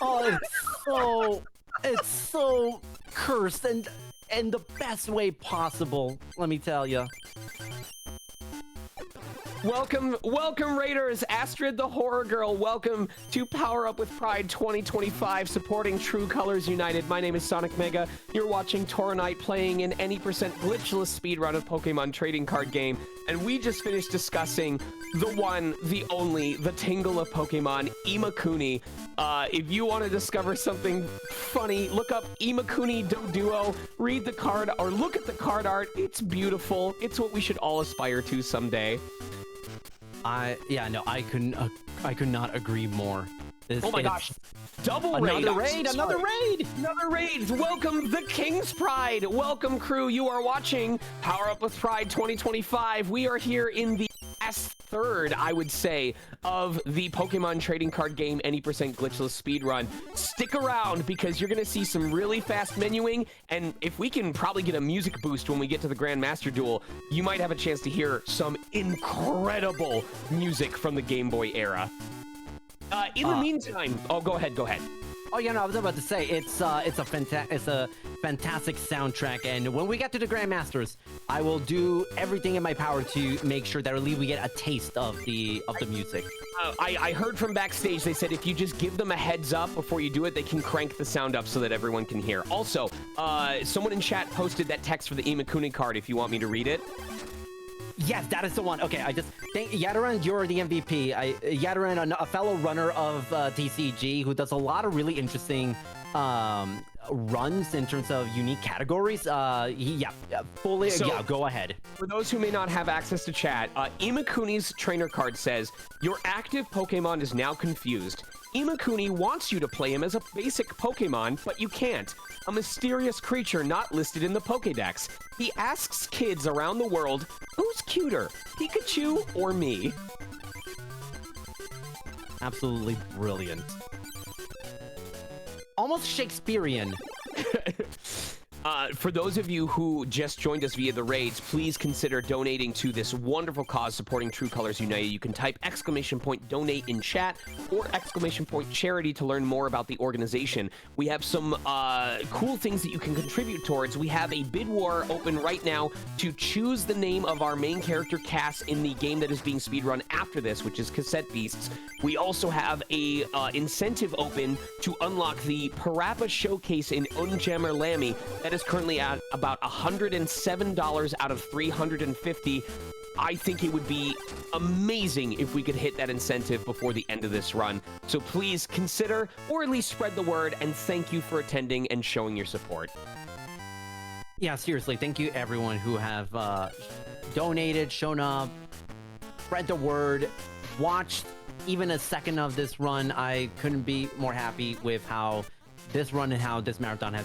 Oh, it's so cursed and the best way possible, let me tell you. Welcome, Raiders. Astrid, the horror girl. Welcome to Power Up with Pride 2025, supporting True Colors United. My name is Sonic Mega. You're watching Toronite playing an any percent glitchless speedrun of Pokemon trading card game, and we just finished discussing the one, the only, the tingle of Pokemon, Imakuni. If you want to discover something funny, look up Imakuni Doduo, read the card, or look at the card art. It's beautiful. It's what we should all aspire to someday. I could not agree more. Oh my gosh. Double raid. Another raid. Welcome, the King's Pride. Welcome, crew. You are watching Power Up with Pride 2025. We are here in the last third, I would say, of the Pokemon trading card game any percent glitchless speedrun. Stick around because you're going to see some really fast menuing, and if we can probably get a music boost when we get to the Grandmaster Duel, you might have a chance to hear some incredible music from the Game Boy era. In the meantime, go ahead. Oh yeah, no, I was about to say it's a fantastic soundtrack, and when we get to the Grandmasters, I will do everything in my power to make sure that at least we get a taste of the music. I heard from backstage, they said if you just give them a heads up before you do it, they can crank the sound up so that everyone can hear. Also, someone in chat posted that text for the Imakuni card if you want me to read it. Yes, that is the one. Okay, I just think Yadaran, you're the MVP. Yadaran, a fellow runner of TCG who does a lot of really interesting runs in terms of unique categories. Go ahead. For those who may not have access to chat, Imakuni's trainer card says, your active Pokemon is now confused. Imakuni wants you to play him as a basic Pokemon, but you can't. A mysterious creature not listed in the Pokédex. He asks kids around the world, who's cuter, Pikachu or me? Absolutely brilliant. Almost Shakespearean. For those of you who just joined us via the raids, please consider donating to this wonderful cause supporting True Colors United. You can type !donate in chat or !charity to learn more about the organization. We have some cool things that you can contribute towards. We have a bid war open right now to choose the name of our main character Cass in the game that is being speedrun after this, which is Cassette Beasts. We also have a incentive open to unlock the Parappa Showcase in Unjammer Lamy. That is currently at about $107 out of $350. I think it would be amazing if we could hit that incentive before the end of this run. So please consider, or at least spread the word, and thank you for attending and showing your support. Yeah, seriously, thank you everyone who have donated, shown up, spread the word, watched even a second of this run. I couldn't be more happy with how this run and how this marathon has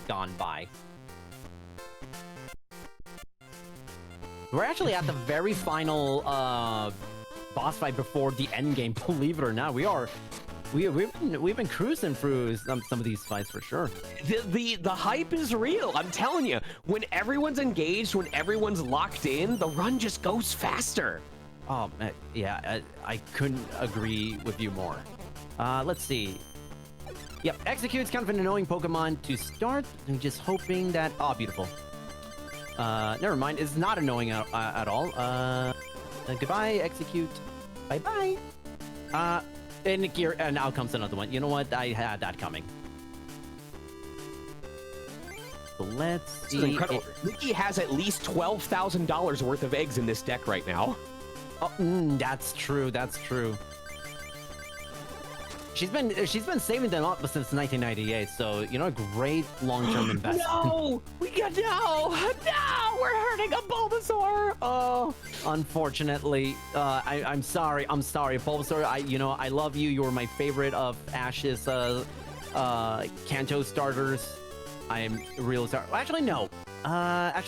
gone by. We're actually at the very final boss fight before the end game. Believe it or not, we've been cruising through some of these fights for sure. The hype is real. I'm telling you, when everyone's engaged, when everyone's locked in, the run just goes faster. Oh yeah, I couldn't agree with you more. Let's see. Yep, Execute's kind of an annoying Pokemon to start. I'm just hoping that... Oh, beautiful. Never mind. It's not annoying at all. Goodbye, Execute. Bye-bye. And here, and now comes another one. You know what? I had that coming. So let's see. This is incredible. Nikki has at least $12,000 worth of eggs in this deck right now. Oh, that's true. That's true. She's been saving them up since 1998, so you know, a great long-term investment. No, we're hurting a Bulbasaur. Oh, unfortunately, I'm sorry, Bulbasaur. I love you. You were my favorite of Ash's Kanto starters. I am real sorry. Actually, no. I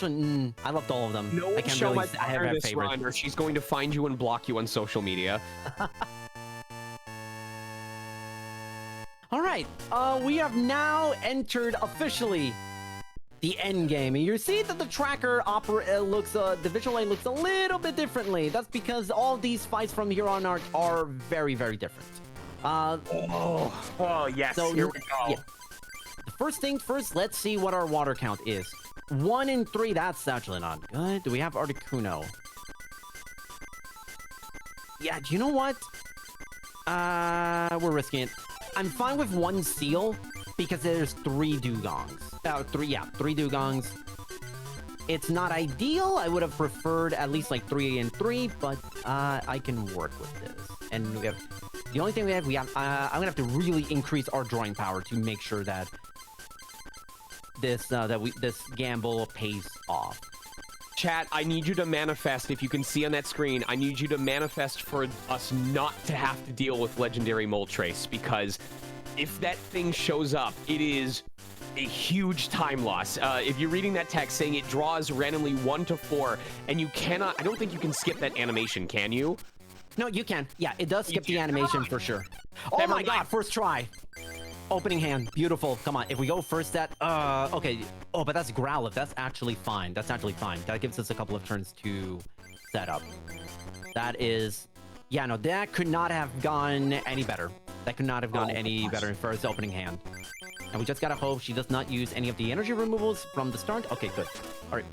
loved all of them. No one show my partner this run, or she's going to find you and block you on social media. All right, we have now entered officially the end game, and you see that the tracker the visual line looks a little bit differently. That's because all these fights from here on out are very, very different. Yes, so here we go. Yeah. First things first, let's see what our water count is. 1 in 3, that's actually not good. Do we have Articuno? Yeah, do you know what? We're risking it. I'm fine with 1 seal because there's 3 dugongs. Three dugongs. It's not ideal. I would have preferred at least like 3 and 3, but I can work with this. And we have the only thing we have. I'm gonna have to really increase our drawing power to make sure that this this gamble pays off. Chat, I need you to manifest. If you can see on that screen, I need you to manifest for us not to have to deal with legendary Moltres, because if that thing shows up, it is a huge time loss. If you're reading that text saying it draws randomly 1 to 4, and you cannot, I don't think you can skip that animation, can you? No, you can. Yeah, it does skip the animation for sure. Oh my god, first try. Opening hand, beautiful. Come on, if we go first that, okay. Oh, but that's Growlithe. That's actually fine. That's actually fine. That gives us a couple of turns to set up. That is, yeah, no, that could not have gone any better. That could not have gone any better for its opening hand. And we just gotta hope she does not use any of the energy removals from the start. Okay, good. All right.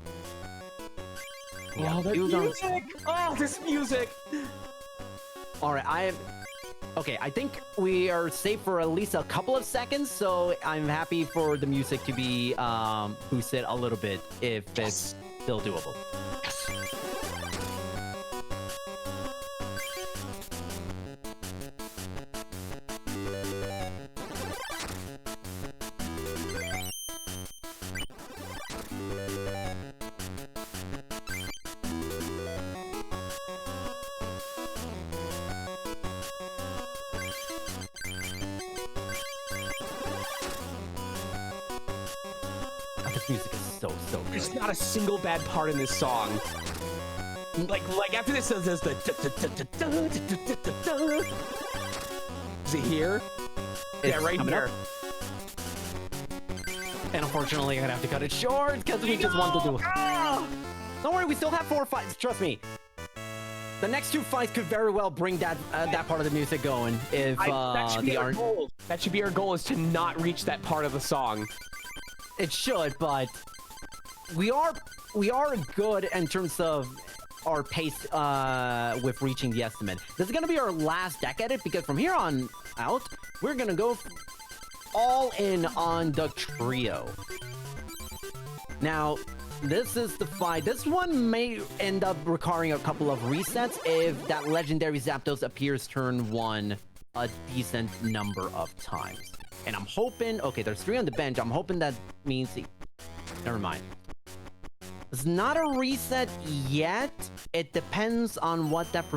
Oh, that music! Oh, this music! All right, okay, I think we are safe for at least a couple of seconds, so I'm happy for the music to be boosted a little bit if it's still doable. Yes. This music is so good. There's not a single bad part in this song. Like after this says the is it here? Yeah, right there. And unfortunately, I'm gonna have to cut it short because we just want to do. Don't worry, we still have 4 fights. Trust me. The next 2 fights could very well bring that part of the music going. If that should be our goal. That should be our goal, is to not reach that part of the song. It should, but we are good in terms of our pace with reaching the estimate. This is gonna be our last deck edit because from here on out, we're gonna go all in on the trio. Now, this is the fight. This one may end up requiring a couple of resets if that legendary Zapdos appears turn 1 a decent number of times. And I'm hoping, okay, there's 3 on the bench. I'm hoping that means, never mind. It's not a reset yet. It depends on what that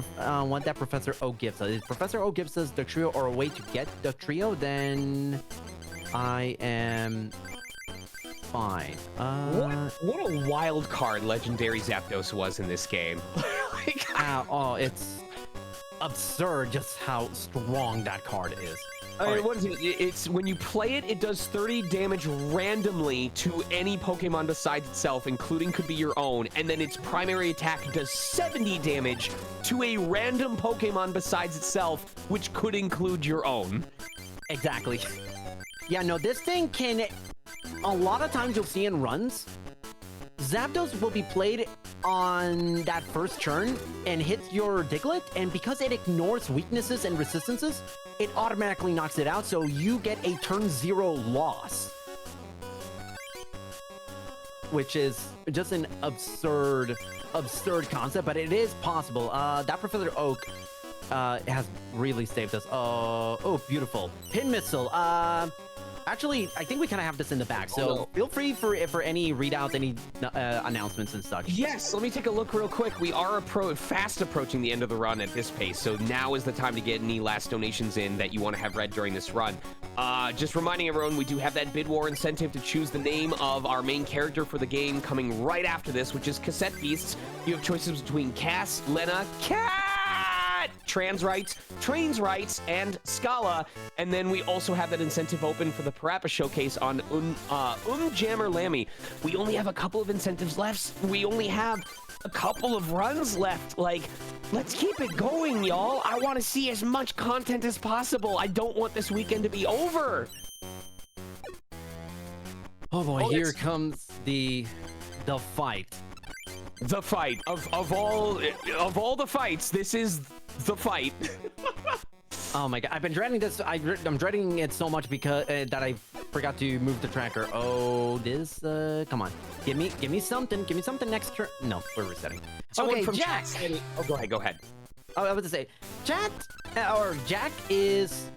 Professor O gives us. If Professor O gives us the trio or a way to get the trio, then I am fine. What a wild card legendary Zapdos was in this game. Oh, it's absurd just how strong that card is. What is it? It's when you play it, it does 30 damage randomly to any Pokemon besides itself, including could be your own, and then its primary attack does 70 damage to a random Pokemon besides itself, which could include your own. Exactly. Yeah, no, this thing can... A lot of times you'll see in runs, Zapdos will be played on that first turn and hits your Diglett, and because it ignores weaknesses and resistances, it automatically knocks it out, so you get a turn 0 loss. Which is just an absurd concept, but it is possible. That Professor Oak has really saved us. Oh, beautiful. Pin Missile. Actually, I think we kind of have this in the back, so feel free for any readouts, any announcements and such. Yes, let me take a look real quick. We are fast approaching the end of the run at this pace, so now is the time to get any last donations in that you want to have read during this run. Just reminding everyone, we do have that bid war incentive to choose the name of our main character for the game coming right after this, which is Cassette Beasts. You have choices between Cass, Lena, Trans Rights, Trains Rights, and Scala. And then we also have that incentive open for the Parappa Showcase on Jammer Lammy. We only have a couple of incentives left. We only have a couple of runs left. Like, let's keep it going, y'all. I want to see as much content as possible. I don't want this weekend to be over. Oh boy, here comes the fight. The fight of all the fights. This is the fight. Oh my god, I've been dreading this. I'm dreading it so much because that I forgot to move the tracker. Oh, this. Come on, give me something. Give me something next turn. No, we're resetting. Someone okay, from Jack. Oh, go ahead. Go ahead. Oh, I was to say, Jack is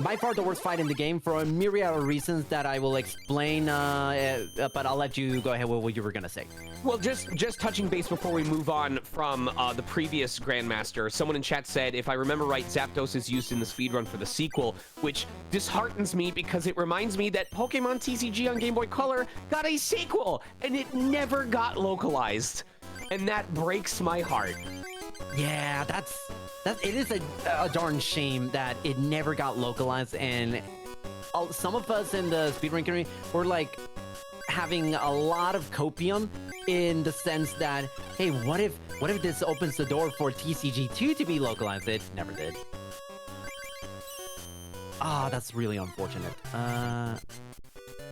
by far the worst fight in the game for a myriad of reasons that I will explain. But I'll let you go ahead with what you were gonna say. Well, just touching base before we move on from the previous Grandmaster, someone in chat said, if I remember right, Zapdos is used in the speedrun for the sequel, which disheartens me because it reminds me that Pokemon TCG on Game Boy Color got a sequel, and it never got localized. And that breaks my heart. Yeah, it is a darn shame that it never got localized, and some of us in the speedrun community were like having a lot of copium in the sense that, hey, what if this opens the door for TCG2 to be localized? It never did. Ah, that's really unfortunate.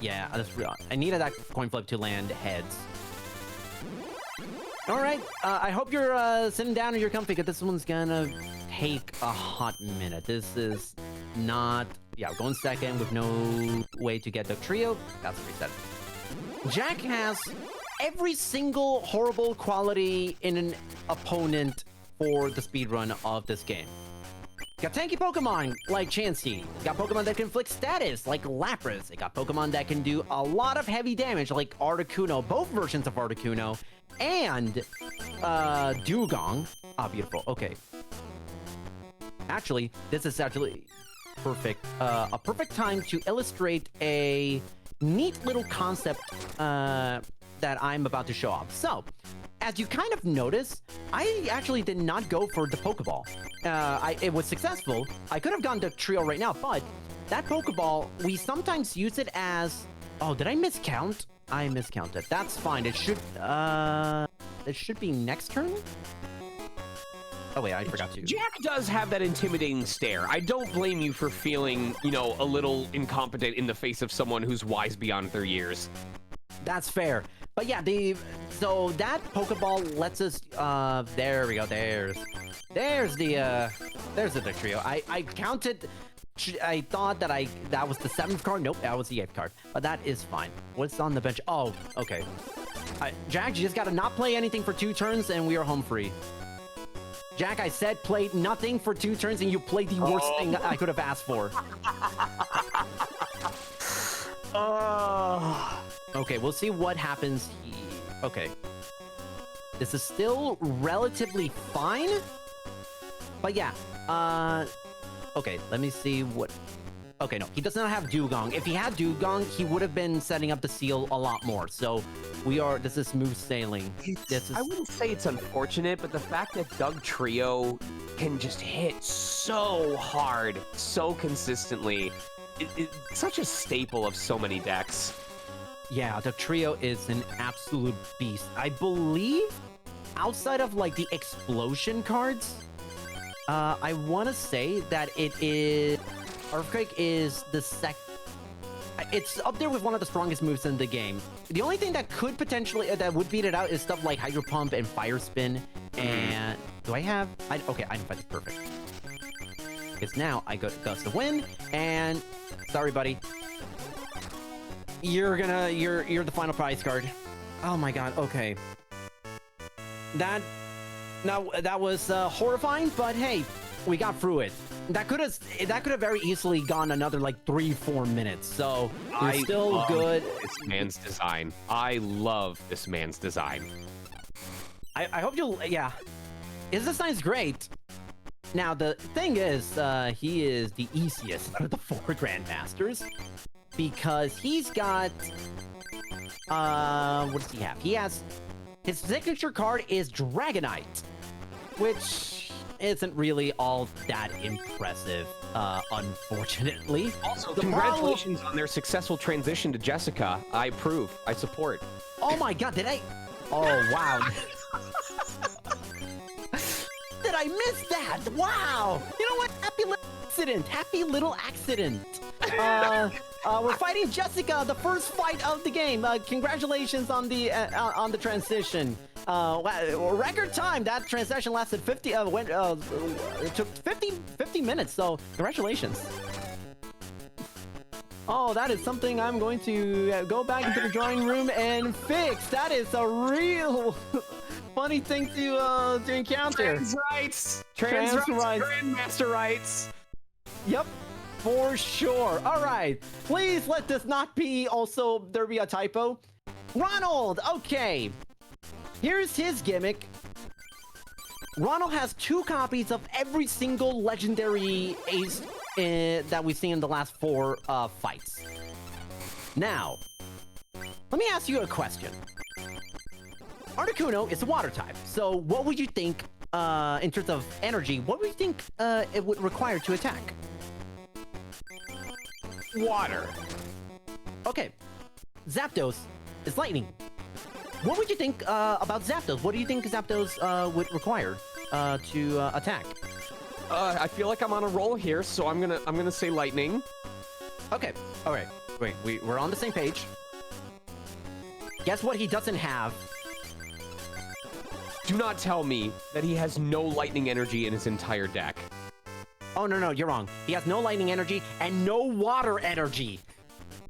Yeah, that's real. I needed that coin flip to land heads. All right, I hope you're sitting down and you're comfy, because this one's gonna take a hot minute. This is not... Yeah, going second with no way to get the trio. That's a reset. Jack has every single horrible quality in an opponent for the speedrun of this game. Got tanky Pokemon like Chansey. Got Pokemon that can inflict status like Lapras. It got Pokemon that can do a lot of heavy damage like Articuno, both versions of Articuno, and Dugong. Ah, beautiful. Okay. Actually, this is actually perfect. A perfect time to illustrate a neat little concept that I'm about to show off. So, as you kind of notice, I actually did not go for the Pokeball. It was successful. I could have gone to Trio right now, but that Pokeball, we sometimes use it as... Oh, did I miscount? I miscounted. That's fine. It should be next turn? Oh wait, I forgot to. Jack does have that intimidating stare. I don't blame you for feeling, you know, a little incompetent in the face of someone who's wise beyond their years. That's fair. But yeah, so that Pokeball lets us, there we go, there's the trio. I counted, I thought that was the 7th card. Nope, that was the 8th card. But that is fine. What's on the bench? Oh, okay. Jack, you just gotta not play anything for 2 turns and we are home free. Jack, I said play nothing for 2 turns and you played the worst thing I could have asked for. Okay, we'll see what happens here. Okay. This is still relatively fine. But yeah, okay, let me see what... Okay, no, he does not have Dugong. If he had Dugong, he would have been setting up the seal a lot more. So this is smooth sailing. I wouldn't say it's unfortunate, but the fact that Doug Trio can just hit so hard, so consistently, it's such a staple of so many decks. Yeah, the trio is an absolute beast. I believe outside of like the explosion cards, I want to say that it is... Earthquake is the it's up there with one of the strongest moves in the game. The only thing that could potentially, that would beat it out is stuff like Hydro Pump and Fire Spin. And do I have... okay, Item Fight is perfect. Because now I got Gust of Wind, and... Sorry, buddy. You're the final prize card. Oh my god, okay. That was horrifying, but hey, we got through it. That could have very easily gone another like 3-4 minutes. So we're still good. This man's design. I love this man's design. I hope you'll... Yeah. His design's great. Now, the thing is, he is the easiest out of the 4 Grandmasters. Because he's got... what does he have? He has... His signature card is Dragonite. Which isn't really all that impressive, unfortunately. Also, congratulations on their successful transition to Jessica. I approve. I support. Oh my god, did I... Oh, wow. Did I miss that? Wow! You know what? Happy little accident. Happy little accident. We're fighting Jessica, the first fight of the game. Congratulations on the transition. Record time. That transaction lasted 50. It took 50 minutes. So congratulations. Oh, that is something I'm going to go back into the drawing room and fix. That is a real funny thing to encounter. Trans rights. Trans rights. Grandmaster rights. Yep. For sure. All right. Please let this not be also there be a typo. Ronald. Okay. Here's his gimmick. Ronald has 2 copies of every single legendary ace that we've seen in the last 4 fights. Now, let me ask you a question. Articuno is a water type, so what would you think, in terms of energy, what would you think it would require to attack? Water. Okay. Zapdos is lightning. What would you think about Zapdos? What do you think Zapdos would require to attack? I feel like I'm on a roll here, so I'm gonna say lightning. Okay. All right. Wait. We're on the same page. Guess what he doesn't have? Do not tell me that he has no lightning energy in his entire deck. Oh no, you're wrong. He has no lightning energy and no water energy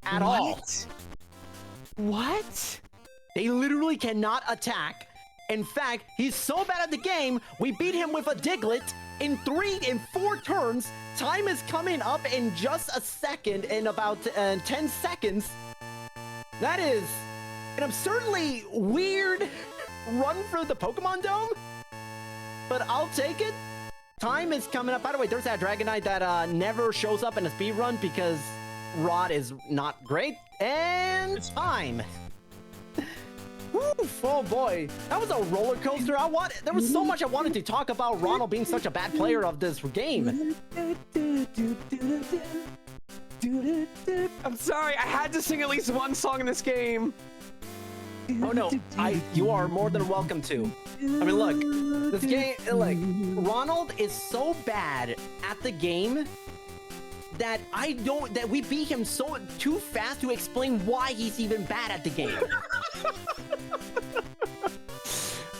at all. What? They literally cannot attack. In fact, he's so bad at the game, we beat him with a Diglett in 4 turns. Time is coming up in just a second, in about 10 seconds. That is an absurdly weird run for the Pokemon Dome, but I'll take it. Time is coming up. By the way, there's that Dragonite that never shows up in a speed run because Rod is not great. And time. Oof, oh boy, that was a roller coaster. There was so much I wanted to talk about Ronald being such a bad player of this game. I'm sorry, I had to sing at least one song in this game. Oh no, you are more than welcome to. I mean, look, this game, like, Ronald is so bad at the game that we beat him too fast to explain why he's even bad at the game.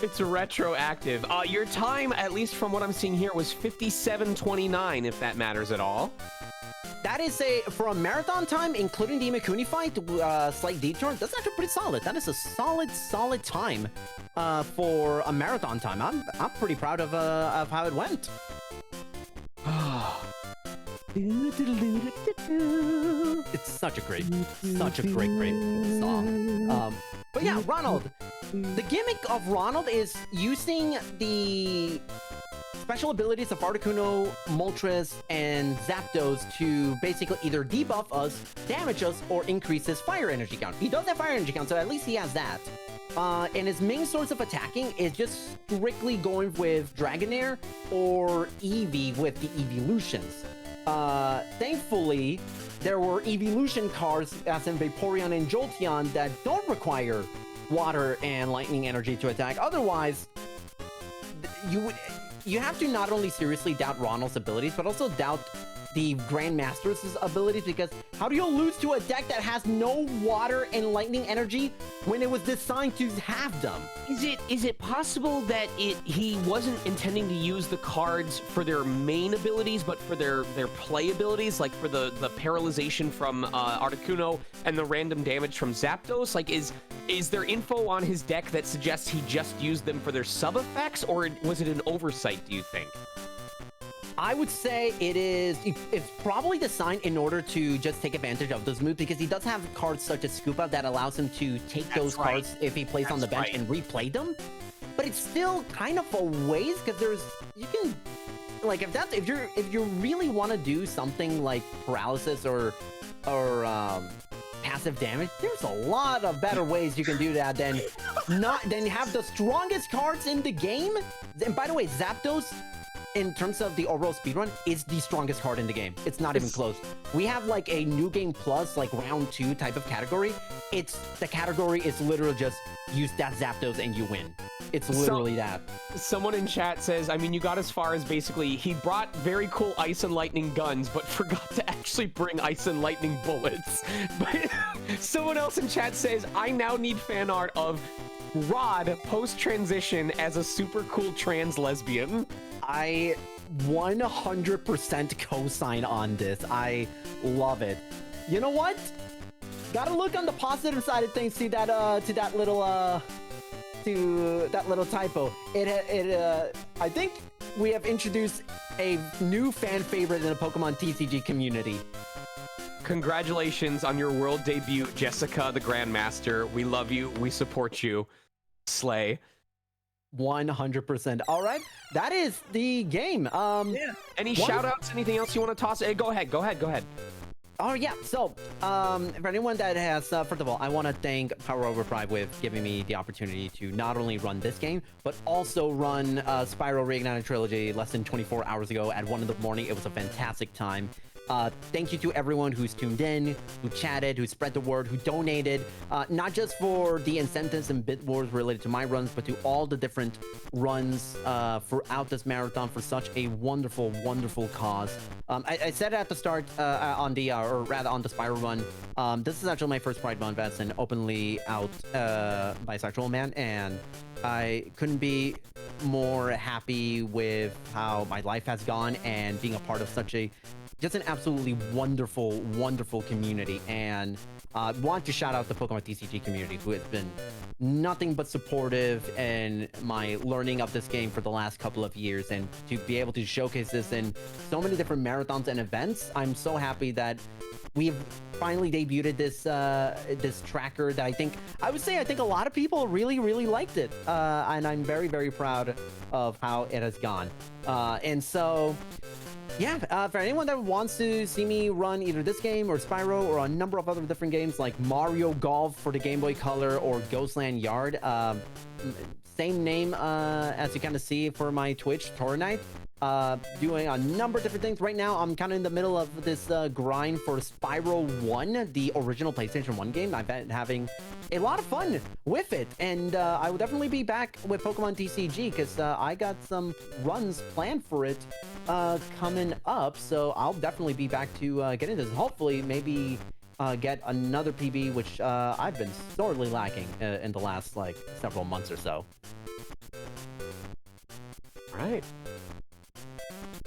It's retroactive. Your time, at least from what I'm seeing here, was 57:29, if that matters at all. That is for a marathon time, including the Imakuni fight, slight detour. That's actually pretty solid. That is a solid time for a marathon time. I'm pretty proud of how it went. It's such a great song. But yeah, Ronald. The gimmick of Ronald is using the special abilities of Articuno, Moltres, and Zapdos to basically either debuff us, damage us, or increase his fire energy count. He does have fire energy count, so at least he has that. And his main source of attacking is just strictly going with Dragonair or Eevee with the evolutions. Thankfully, there were evolution cards, as in Vaporeon and Jolteon, that don't require water and lightning energy to attack. Otherwise, you have to not only seriously doubt Ronald's abilities, but also doubt the Grandmaster's abilities, because how do you lose to a deck that has no water and lightning energy when it was designed to have them? Is it possible that he wasn't intending to use the cards for their main abilities, but for their play abilities, like for the paralyzation from Articuno and the random damage from Zapdos? Like, is there info on his deck that suggests he just used them for their sub effects, or was it an oversight, do you think? I would say it's probably designed in order to just take advantage of those moves, because he does have cards such as Scuba that allows him to take those cards if he plays on the bench and replay them. But it's still kind of a waste, because you can, like, if you really want to do something like paralysis or passive damage, there's a lot of better ways you can do that than have the strongest cards in the game. And by the way, Zapdos, in terms of the overall speedrun, is the strongest card in the game. It's not even close. We have like a new game plus, like round 2 type of category. The category is literally just use that Zapdos and you win. It's literally that. Someone in chat says, I mean, you got as far as basically he brought very cool ice and lightning guns, but forgot to actually bring ice and lightning bullets. But someone else in chat says, I now need fan art of Rod post-transition as a super cool trans lesbian. I 100% co-sign on this. I love it. You know what? Gotta look on the positive side of things to that little typo. I think we have introduced a new fan favorite in the Pokemon TCG community. Congratulations on your world debut, Jessica the Grandmaster. We love you. We support you. Slay. 100%. All right, that is the game. Yeah. Any shout outs? Anything else you want to toss? Hey, go ahead. Oh yeah, so for anyone that has, first of all, I want to thank Power Overpride with giving me the opportunity to not only run this game, but also run Spyro Reignited Trilogy less than 24 hours ago at 1 in the morning. It was a fantastic time. Thank you to everyone who's tuned in, who chatted, who spread the word, who donated, not just for the incentives and bit wars related to my runs, but to all the different runs throughout this marathon for such a wonderful, wonderful cause. I said it at the start on the Spyro run. This is actually my first Pride Month as an openly out bisexual man, and I couldn't be more happy with how my life has gone and being a part of such a just an absolutely wonderful, wonderful community. And want to shout out the Pokemon TCG community, who has been nothing but supportive in my learning of this game for the last couple of years, and to be able to showcase this in so many different marathons and events. I'm so happy that we've finally debuted this this tracker that I think a lot of people really liked it, and I'm very, very proud of how it has gone. And so yeah, for anyone that wants to see me run either this game or Spyro or a number of other different games like Mario Golf for the Game Boy Color or Ghostland Yard, same name as you kind of see for my Twitch, Toronite. Doing a number of different things. Right now, I'm kind of in the middle of this grind for Spyro 1, the original PlayStation 1 game. I've been having a lot of fun with it, and I will definitely be back with Pokemon TCG because I got some runs planned for it coming up, so I'll definitely be back to get into this. Hopefully, maybe get another PB, which I've been sorely lacking in the last, like, several months or so. Right.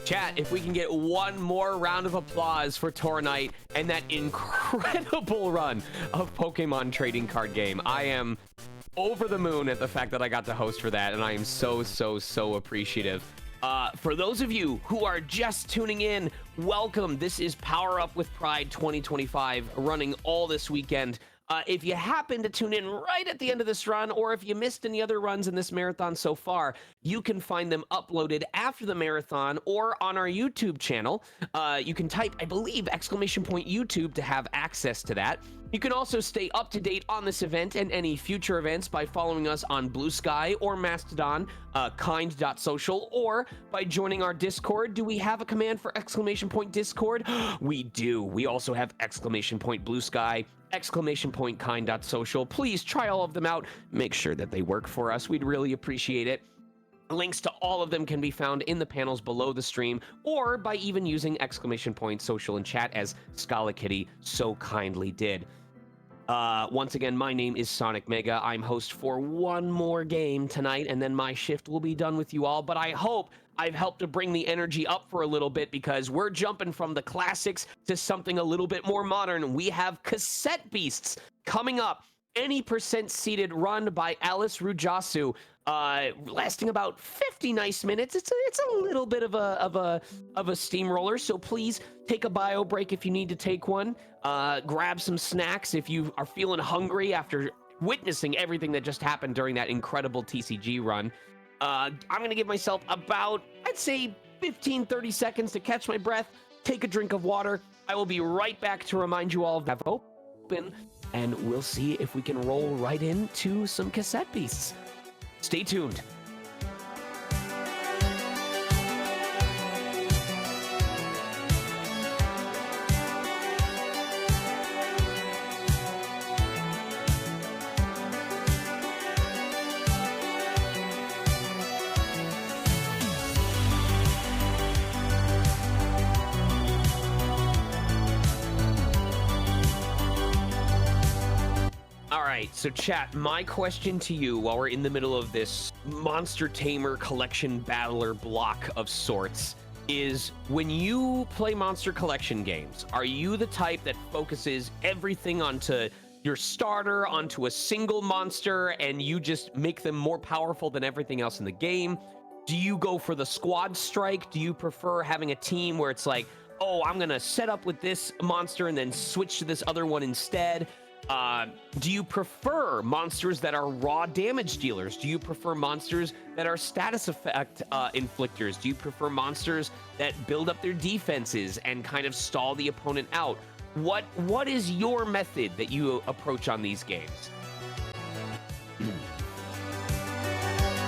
Chat, if we can get one more round of applause for Toronite and that incredible run of Pokemon trading card game. I am over the moon at the fact that I got to host for that, and I am so appreciative. For those of you who are just tuning in, welcome. This is Power Up with Pride 2025, running all this weekend. If you happen to tune in right at the end of this run, or if you missed any other runs in this marathon so far, you can find them uploaded after the marathon or on our YouTube channel. You can type, I believe, !YouTube to have access to that. You can also stay up to date on this event and any future events by following us on Blue Sky or Mastodon, kind.social, or by joining our Discord. Do we have a command for !Discord? We do. We also have !Blue Sky, !kind.social. Please try all of them out. Make sure that they work for us. We'd really appreciate it. Links to all of them can be found in the panels below the stream, or by even using !social in chat, as Scala Kitty so kindly did. Once again, my name is Sonic Mega. I'm host for one more game tonight, and then my shift will be done with you all. But I hope I've helped to bring the energy up for a little bit, because we're jumping from the classics to something a little bit more modern. We have Cassette Beasts coming up. Any percent seated run by Alice Rujasu, lasting about 50 nice minutes. It's a little bit of a steamroller, so please take a bio break if you need to take one. Grab some snacks if you are feeling hungry after witnessing everything that just happened during that incredible TCG run. I'm gonna give myself about, I'd say, 15-30 seconds to catch my breath, take a drink of water. I will be right back to remind you all of that open, and we'll see if we can roll right into some Cassette Beasts. Stay tuned. right, so chat, my question to you while we're in the middle of this monster tamer collection battler block of sorts is, when you play monster collection games, are you the type that focuses everything onto your starter, onto a single monster, and you just make them more powerful than everything else in the game? Do you go for the squad strike? Do you prefer having a team where it's like, oh, I'm gonna set up with this monster and then switch to this other one instead? Do you prefer monsters that are raw damage dealers? Do you prefer monsters that are status effect inflictors? Do you prefer monsters that build up their defenses and kind of stall the opponent out? What is your method that you approach on these games?